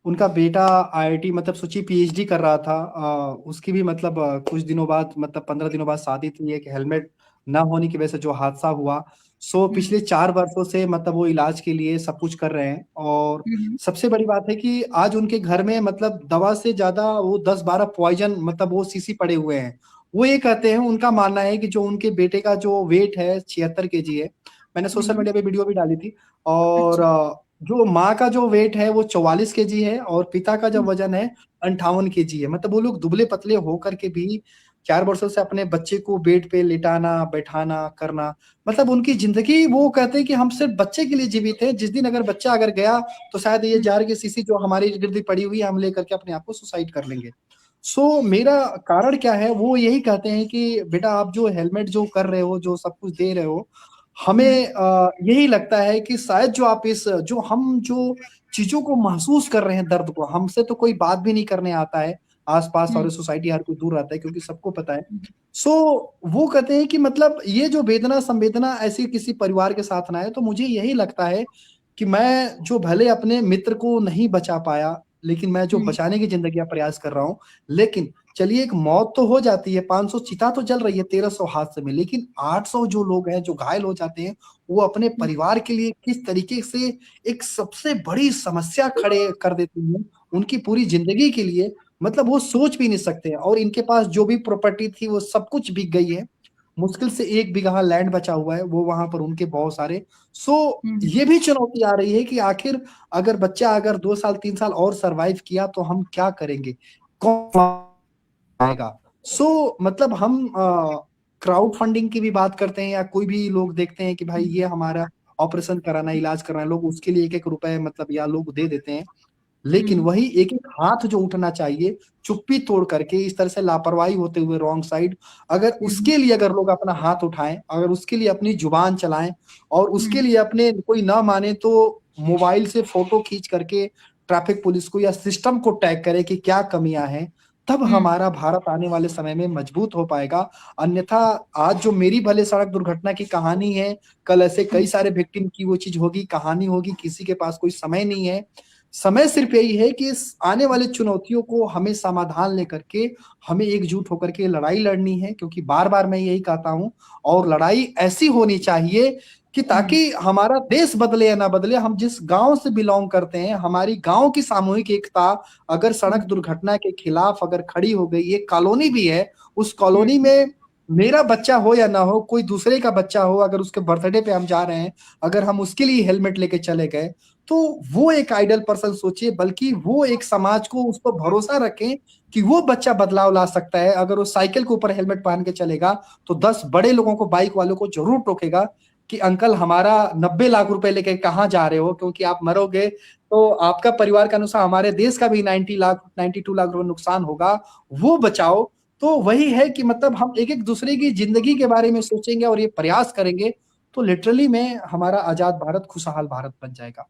उनका बेटा आईआईटी मतलब सोचिए पीएचडी कर रहा था। उसकी भी मतलब कुछ दिनों बाद, मतलब 15 दिनों बाद शादी थी। एक हेलमेट ना होने की वजह से जो हादसा हुआ, सो पिछले 4 वर्षों से मतलब वो इलाज के लिए सब कुछ कर रहे हैं। और सबसे बड़ी बात है कि आज उनके घर में मतलब दवा से ज्यादा वो 10-12 पॉइजन मतलब वो शीशी पड़े हुए हैं। वो ये कहते हैं, उनका मानना है कि जो उनके बेटे का जो वेट है 76 केजी है। मैंने सोशल मीडिया पे वीडियो भी डाली थी। और अच्छा। जो माँ का जो वेट है वो 44 केजी है और पिता का जो वजन है 58 केजी है। मतलब वो लोग दुबले पतले होकर के भी 4 वर्षों से अपने बच्चे को बेड पे लिटाना बैठाना करना, मतलब उनकी जिंदगी, वो कहते हैं कि हम सिर्फ बच्चे के लिए जीवित हैं। जिस दिन अगर बच्चा अगर गया तो शायद ये जार की शीशी जो हमारे इर्द गिर्द पड़ी हुई है हम लेकर के अपने आप को सुसाइड कर लेंगे। सो मेरा कारण क्या है, वो यही कहते हैं कि बेटा आप जो हेलमेट जो कर रहे हो, जो सब कुछ दे रहे हो, हमें यही लगता है कि शायद जो आप इस जो हम जो चीजों को महसूस कर रहे हैं, दर्द को, हमसे तो कोई बात भी नहीं करने आता है आसपास, और सोसाइटी हर कोई दूर रहता है क्योंकि सबको पता है। सो वो कहते हैं कि मतलब ये जो वेदना संवेदना ऐसी किसी परिवार के साथ ना है। तो मुझे यही लगता है कि मैं जो भले अपने मित्र को नहीं बचा पाया, लेकिन मैं जो बचाने की जिंदगी का प्रयास कर रहा हूँ। लेकिन चलिए एक मौत तो हो जाती है, 500 चिता तो जल रही है 1300 हादसे में, लेकिन 800 जो लोग हैं जो घायल हो जाते हैं, वो अपने परिवार के लिए किस तरीके से एक सबसे बड़ी समस्या खड़े कर देती है उनकी पूरी जिंदगी के लिए, मतलब वो सोच भी नहीं सकते हैं। और इनके पास जो भी प्रॉपर्टी थी वो सब कुछ बिक गई है। मुश्किल से 1 बीघा लैंड बचा हुआ है, वो वहां पर उनके बहुत सारे। सो ये भी चुनौती आ रही है कि आखिर अगर बच्चा अगर 2 साल 3 साल और सरवाइव किया तो हम क्या करेंगे, कौन आएगा। सो मतलब हम क्राउड फंडिंग की भी बात करते हैं, या कोई भी लोग देखते हैं कि भाई ये हमारा ऑपरेशन कराना, इलाज कराना, लोग उसके लिए 1-1 रुपए मतलब या लोग दे देते हैं। लेकिन वही एक-एक हाथ जो उठना चाहिए, चुप्पी तोड़ करके इस तरह से लापरवाही होते हुए रॉन्ग साइड, अगर उसके लिए अगर लोग अपना हाथ उठाएँ, अगर उसके लिए अपनी जुबान चलाएँ, और उसके लिए अपने कोई ना माने तो मोबाइल से फ़ोटो खींच करके ट्रैफिक पुलिस को या सिस्टम को टैग करें कि क्या कमियाँ हैं, तब हमारा भारत आने वाले समय में मजबूत हो पाएगा। अन्यथा आज जो मेरी भले सड़क दुर्घटना की कहानी है, कल ऐसे कई सारे विक्टिम की वो चीज़ होगी, कहानी होगी, किसी के पास कोई समय नहीं है। समय सिर्फ यही है कि इस आने वाली चुनौतियों को हमें समाधान लेकर के हमें एकजुट होकर के लड़ाई लड़नी है, क्योंकि बार-बार मैं यही कहता हूँ। और लड़ाई ऐसी होनी चाहिए कि ताकि हमारा देश बदले या ना बदले, हम जिस गाँव से बिलॉन्ग करते हैं, हमारी गाँव की सामूहिक एकता अगर सड़क दुर्घटना के खिलाफ अगर खड़ी हो गई, एक कॉलोनी भी है, उस कॉलोनी में मेरा बच्चा हो या ना हो, कोई दूसरे का बच्चा हो, अगर उसके बर्थडे पे हम जा रहे हैं, अगर हम उसके लिए हेलमेट लेके चले गए, तो वो एक आइडल पर्सन सोचिए, बल्कि वो एक समाज को उस पर भरोसा रखें कि वो बच्चा बदलाव ला सकता है। अगर वो साइकिल के ऊपर हेलमेट पहन के चलेगा, तो 10 बड़े लोगों को, बाइक वालों को जरूर टोकेगा कि अंकल हमारा 90 लाख रुपए लेके कहाँ जा रहे हो, क्योंकि आप मरोगे तो आपका परिवार का नुकसान, हमारे देश का भी 92 लाख रुपए नुकसान होगा, वो बचाओ। तो वही है कि मतलब हम एक-एक दूसरे की जिंदगी के बारे में सोचेंगे और ये प्रयास करेंगे, तो लिटरली में हमारा आजाद भारत, खुशहाल भारत बन जाएगा।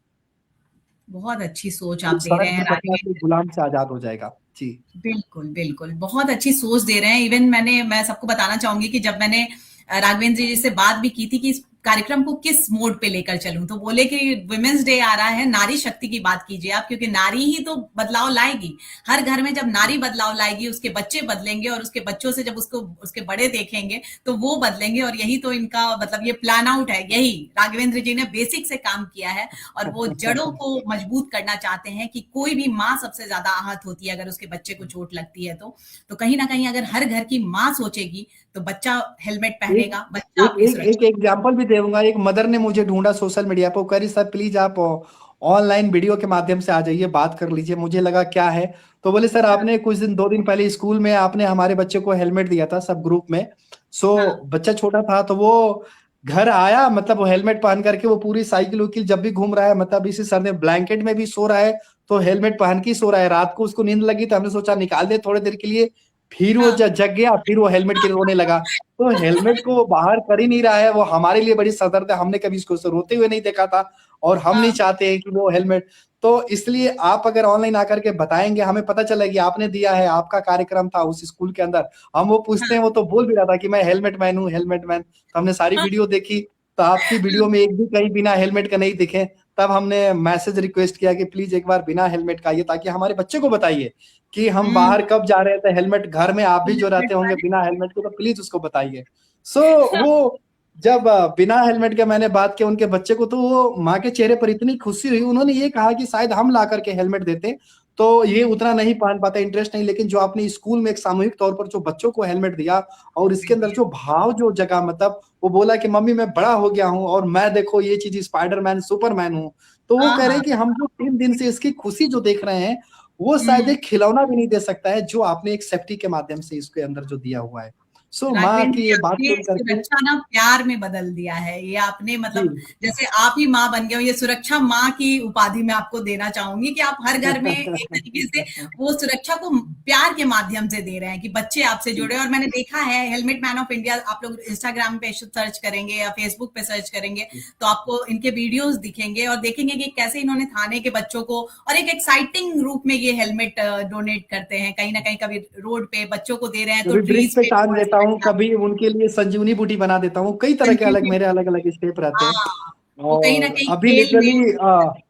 बहुत अच्छी सोच आप एक दे रहे सड़क हैं दुर्घटना के राघवेंद्र। गुलाम से आजाद हो जाएगा। जी। बिल्कुल, बिल्कुल। बहुत अच्छी सोच दे रहे हैं। इवन मैं सबको बताना चाहूँगी कि जब मैंने राघवेंद्र जी से बात भी की थी कि इस कार्यक्रम को किस मोड पे लेकर चलूं, तो बोले कि वुमेन्स डे आ रहा है, नारी शक्ति की बात कीजिए आप, क्योंकि नारी ही तो बदलाव लाएगी। हर घर में जब नारी बदलाव लाएगी, उसके बच्चे बदलेंगे, और उसके बच्चों से जब उसको उसके बड़े देखेंगे तो वो बदलेंगे। और यही तो इनका मतलब ये प्लान आउट है। यही राघवेंद्र जी ने बेसिक से काम किया है, और वो जड़ों को मजबूत करना चाहते हैं कि कोई भी माँ सबसे ज्यादा आहत होती है अगर उसके बच्चे को चोट लगती है। तो कहीं ना कहीं अगर हर घर की माँ सोचेगी तो बच्चा हेलमेट एक पहनेगा, बच्चा एक अपनी एक एक सुरक्षा। एग्जांपल भी दूंगा। एक मदर ने मुझे ढूंढा सोशल मीडिया पर, करी सर प्लीज आप ऑनलाइन वीडियो के माध्यम से आ जाइए, बात कर लीजिए। मुझे लगा क्या है, तो बोले सर हाँ, आपने कुछ दिन 2 दिन पहले स्कूल में आपने हमारे बच्चे को हेलमेट दिया था सब ग्रुप में। सो हाँ, बच्चा छोटा था तो वो घर आया, मतलब वो हेलमेट पहन करके वो पूरी साइकिल उकिल जब भी घूम रहा है, मतलब इसी सर ने ब्लैंकेट में भी सो रहा है तो हेलमेट पहन के ही सो रहा है। रात को उसको नींद लगी तो हमने सोचा निकाल दे थोड़ी देर के लिए, फिर वो हाँ, जग गया, फिर वो हेलमेट के लिए रोने लगा। तो हेलमेट को वो बाहर कर ही नहीं रहा है, वो हमारे लिए बड़ी सदर्द है। हमने कभी इसको रोते हुए नहीं देखा था, और हम नहीं हाँ, चाहते हैं कि वो हेलमेट। तो इसलिए आप अगर ऑनलाइन आकर के बताएंगे, हमें पता चला कि आपने दिया है, आपका कार्यक्रम था उस स्कूल के अंदर, हम वो पूछते हाँ, हैं, वो तो बोल भी रहा था कि मैं हेलमेट मैन हूँ, हेलमेट मैन। तो हमने सारी वीडियो देखी, तो आपकी वीडियो में एक भी कहीं बिना हेलमेट का नहीं दिखे। तब हमने मैसेज रिक्वेस्ट किया कि प्लीज एक बार बिना हेलमेट का आइए, ताकि हमारे बच्चे को बताइए कि हम हम्म, बाहर कब जा रहे थे, हेलमेट घर में आप भी जो रहते हेलमेट होंगे वाले। बिना हेलमेट के, तो प्लीज उसको बताइए। सो वो जब बिना हेलमेट के मैंने बात की उनके बच्चे को, तो वो माँ के चेहरे पर इतनी खुशी हुई, उन्होंने ये कहा कि शायद हम ला करके हेलमेट देते तो ये उतना नहीं पहन पाता, इंटरेस्ट नहीं, लेकिन जो आपने स्कूल में एक सामूहिक तौर पर जो बच्चों को हेलमेट दिया और इसके अंदर जो भाव जो जगा, मतलब वो बोला कि मम्मी मैं बड़ा हो गया हूँ और मैं देखो ये चीज स्पाइडरमैन सुपरमैन हूँ। तो वो हाँ कह रहे हाँ। हैं कि हम जो 3 दिन से इसकी खुशी जो देख रहे हैं वो शायद एक खिलौना भी नहीं दे सकता है जो आपने एक सेफ्टी के माध्यम से इसके अंदर जो दिया हुआ है। सो माँ राघवेंद्र की जी, ये बात आपने सुन करके सुरक्षा ना प्यार में बदल दिया है। ये आपने जी मतलब जैसे आप ही माँ बन गए हो, ये सुरक्षा माँ की उपाधि मैं आपको देना चाहूंगी कि आप हर घर में एक तरीके से वो सुरक्षा को प्यार के माध्यम से दे रहे हैं कि बच्चे आपसे जुड़े। और मैंने देखा है हेलमेट मैन ऑफ इंडिया, आप लोग इंस्टाग्राम पे सर्च करेंगे या फेसबुक पे सर्च करेंगे तो आपको इनके वीडियोस दिखेंगे और देखेंगे कि कैसे इन्होंने थाने के बच्चों को और एक एक्साइटिंग रूप में ये हेलमेट डोनेट करते हैं। कहीं ना कहीं कभी रोड पे बच्चों को दे रहे हैं तो कभी ब्रिज ट्रीज पे पे टांग देता हूँ, कभी उनके लिए संजीवनी बूटी बना देता हूँ, कई तरह के अलग मेरे अलग अलग स्टेप रहते हैं। हाँ, वो कहीं न और कहीं अभी खेल में लिटरली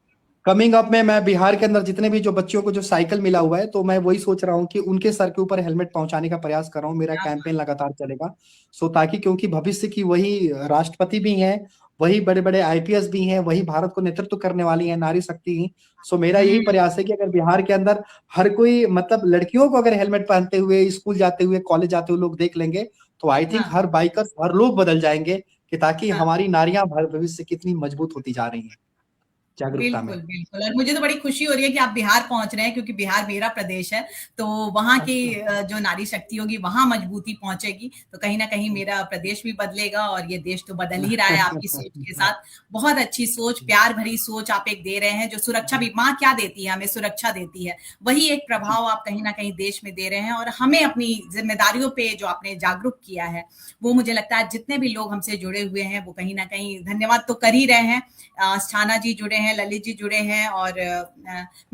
कमिंग अप में मैं बिहार के अंदर जितने भी जो बच्चों को जो साइकिल मिला हुआ है, तो मैं वही सोच रहा हूँ कि उनके सर के ऊपर हेलमेट पहुंचाने का प्रयास कर रहा हूँ, मेरा कैंपेन लगातार चलेगा। सो ताकि, क्योंकि भविष्य की वही राष्ट्रपति भी हैं, वही बड़े बड़े आईपीएस भी हैं, वही भारत को नेतृत्व करने वाली हैं, नारी शक्ति ही। सो मेरा यही हुँ, प्रयास है कि अगर बिहार के अंदर हर कोई, मतलब लड़कियों को अगर हेलमेट पहनते हुए स्कूल जाते हुए, कॉलेज जाते हुए लोग देख लेंगे, तो आई थिंक हाँ, हर बाइकर्स, हर लोग बदल जाएंगे, कि ताकि हाँ। हमारी नारियां भविष्य कितनी मजबूत होती जा रही हैं जागरूकता में। बिल्कुल, बिल्कुल। और मुझे तो बड़ी खुशी हो रही है कि आप बिहार पहुँच रहे हैं क्योंकि बिहार मेरा प्रदेश है, तो वहाँ की अच्छा। जो नारी शक्ति होगी, वहाँ मजबूती पहुँचेगी, तो कहीं न कहीं मेरा प्रदेश भी बदलेगा और ये देश तो बदल ही रहा है आपकी सोच के साथ। बहुत अच्छी सोच, प्यार भरी सोच आप एक दे रहे हैं, जो सुरक्षा भी माँ क्या देती है, हमें सुरक्षा देती है। वही एक प्रभाव आप कहीं न कहीं देश में दे रहे हैं और हमें अपनी ज़िम्मेदारियों पे जो आपने जागरूक किया है, वो मुझे लगता है जितने भी लोग हमसे जुड़े हुए हैं, वो कहीं न कहीं धन्यवाद तो कर ही रहे हैं। स्थाना जी जुड़े हैं, ललित जी जुड़े हैं और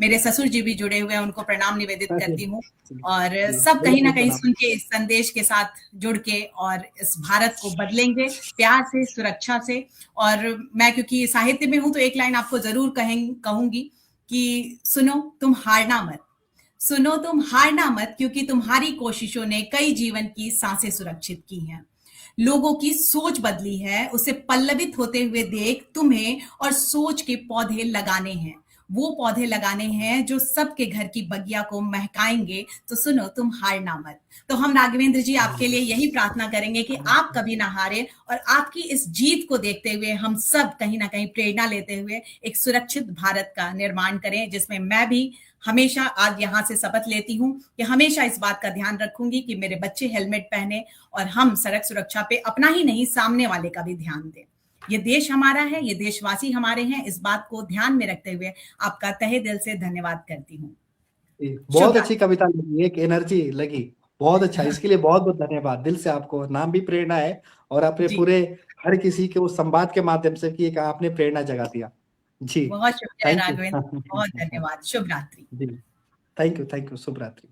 मेरे ससुर जी भी जुड़े हुए हैं, उनको प्रणाम निवेदित अरे, करती हूँ। जी, और जी, सब कहीं ना बहुत-बहुत कहीं प्रणाम। सुन के इस संदेश के साथ जुड़ के और इस भारत को बदलेंगे प्यार से, सुरक्षा से। और मैं क्योंकि साहित्य में हूं तो एक लाइन आपको जरूर कहूंगी कि सुनो तुम हारना मत, सुनो तुम हारना मत, क्योंकि तुम्हारी कोशिशों ने कई जीवन की सांसें सुरक्षित की हैं। लोगों की सोच बदली है, उसे पल्लवित होते हुए देख तुम्हें और सोच के पौधे लगाने हैं। वो पौधे लगाने हैं जो सबके घर की बगिया को महकाएंगे। तो सुनो तुम हारना मत। तो हम राघवेंद्र जी आपके लिए यही प्रार्थना करेंगे कि आप कभी ना हारे और आपकी इस जीत को देखते हुए हम सब कहीं ना कहीं प्रेरणा लेते हुए एक सुरक्षित भारत का निर्माण करें, जिसमें मैं भी हमेशा आज यहाँ से शपथ लेती हूँ कि हमेशा इस बात का ध्यान रखूंगी कि मेरे बच्चे हेलमेट पहने और हम सड़क सुरक्षा पे अपना ही नहीं सामने वाले का भी ध्यान दें। ये देश हमारा है, ये देशवासी हमारे हैं, इस बात को ध्यान में रखते हुए आपका तहे दिल से धन्यवाद करती हूँ। जी, शुभ बहुत अच्छी रात्रि। कविता लगी, एक एनर्जी लगी। बहुत अच्छा, इसके लिए बहुत-बहुत धन्यवाद दिल से आपको। नाम भी प्रेरणा है और आपने जी, पूरे हर किसी के उस संवाद के माध्यम से कि एक आपने प्रेरणा जगा दिया। जी, बहुत शुक्रिया थैंक यू। राघवेंद्र, बहुत धन्यवाद। शुभ रात्रि। जी, थैंक यू, शुभ रात्रि।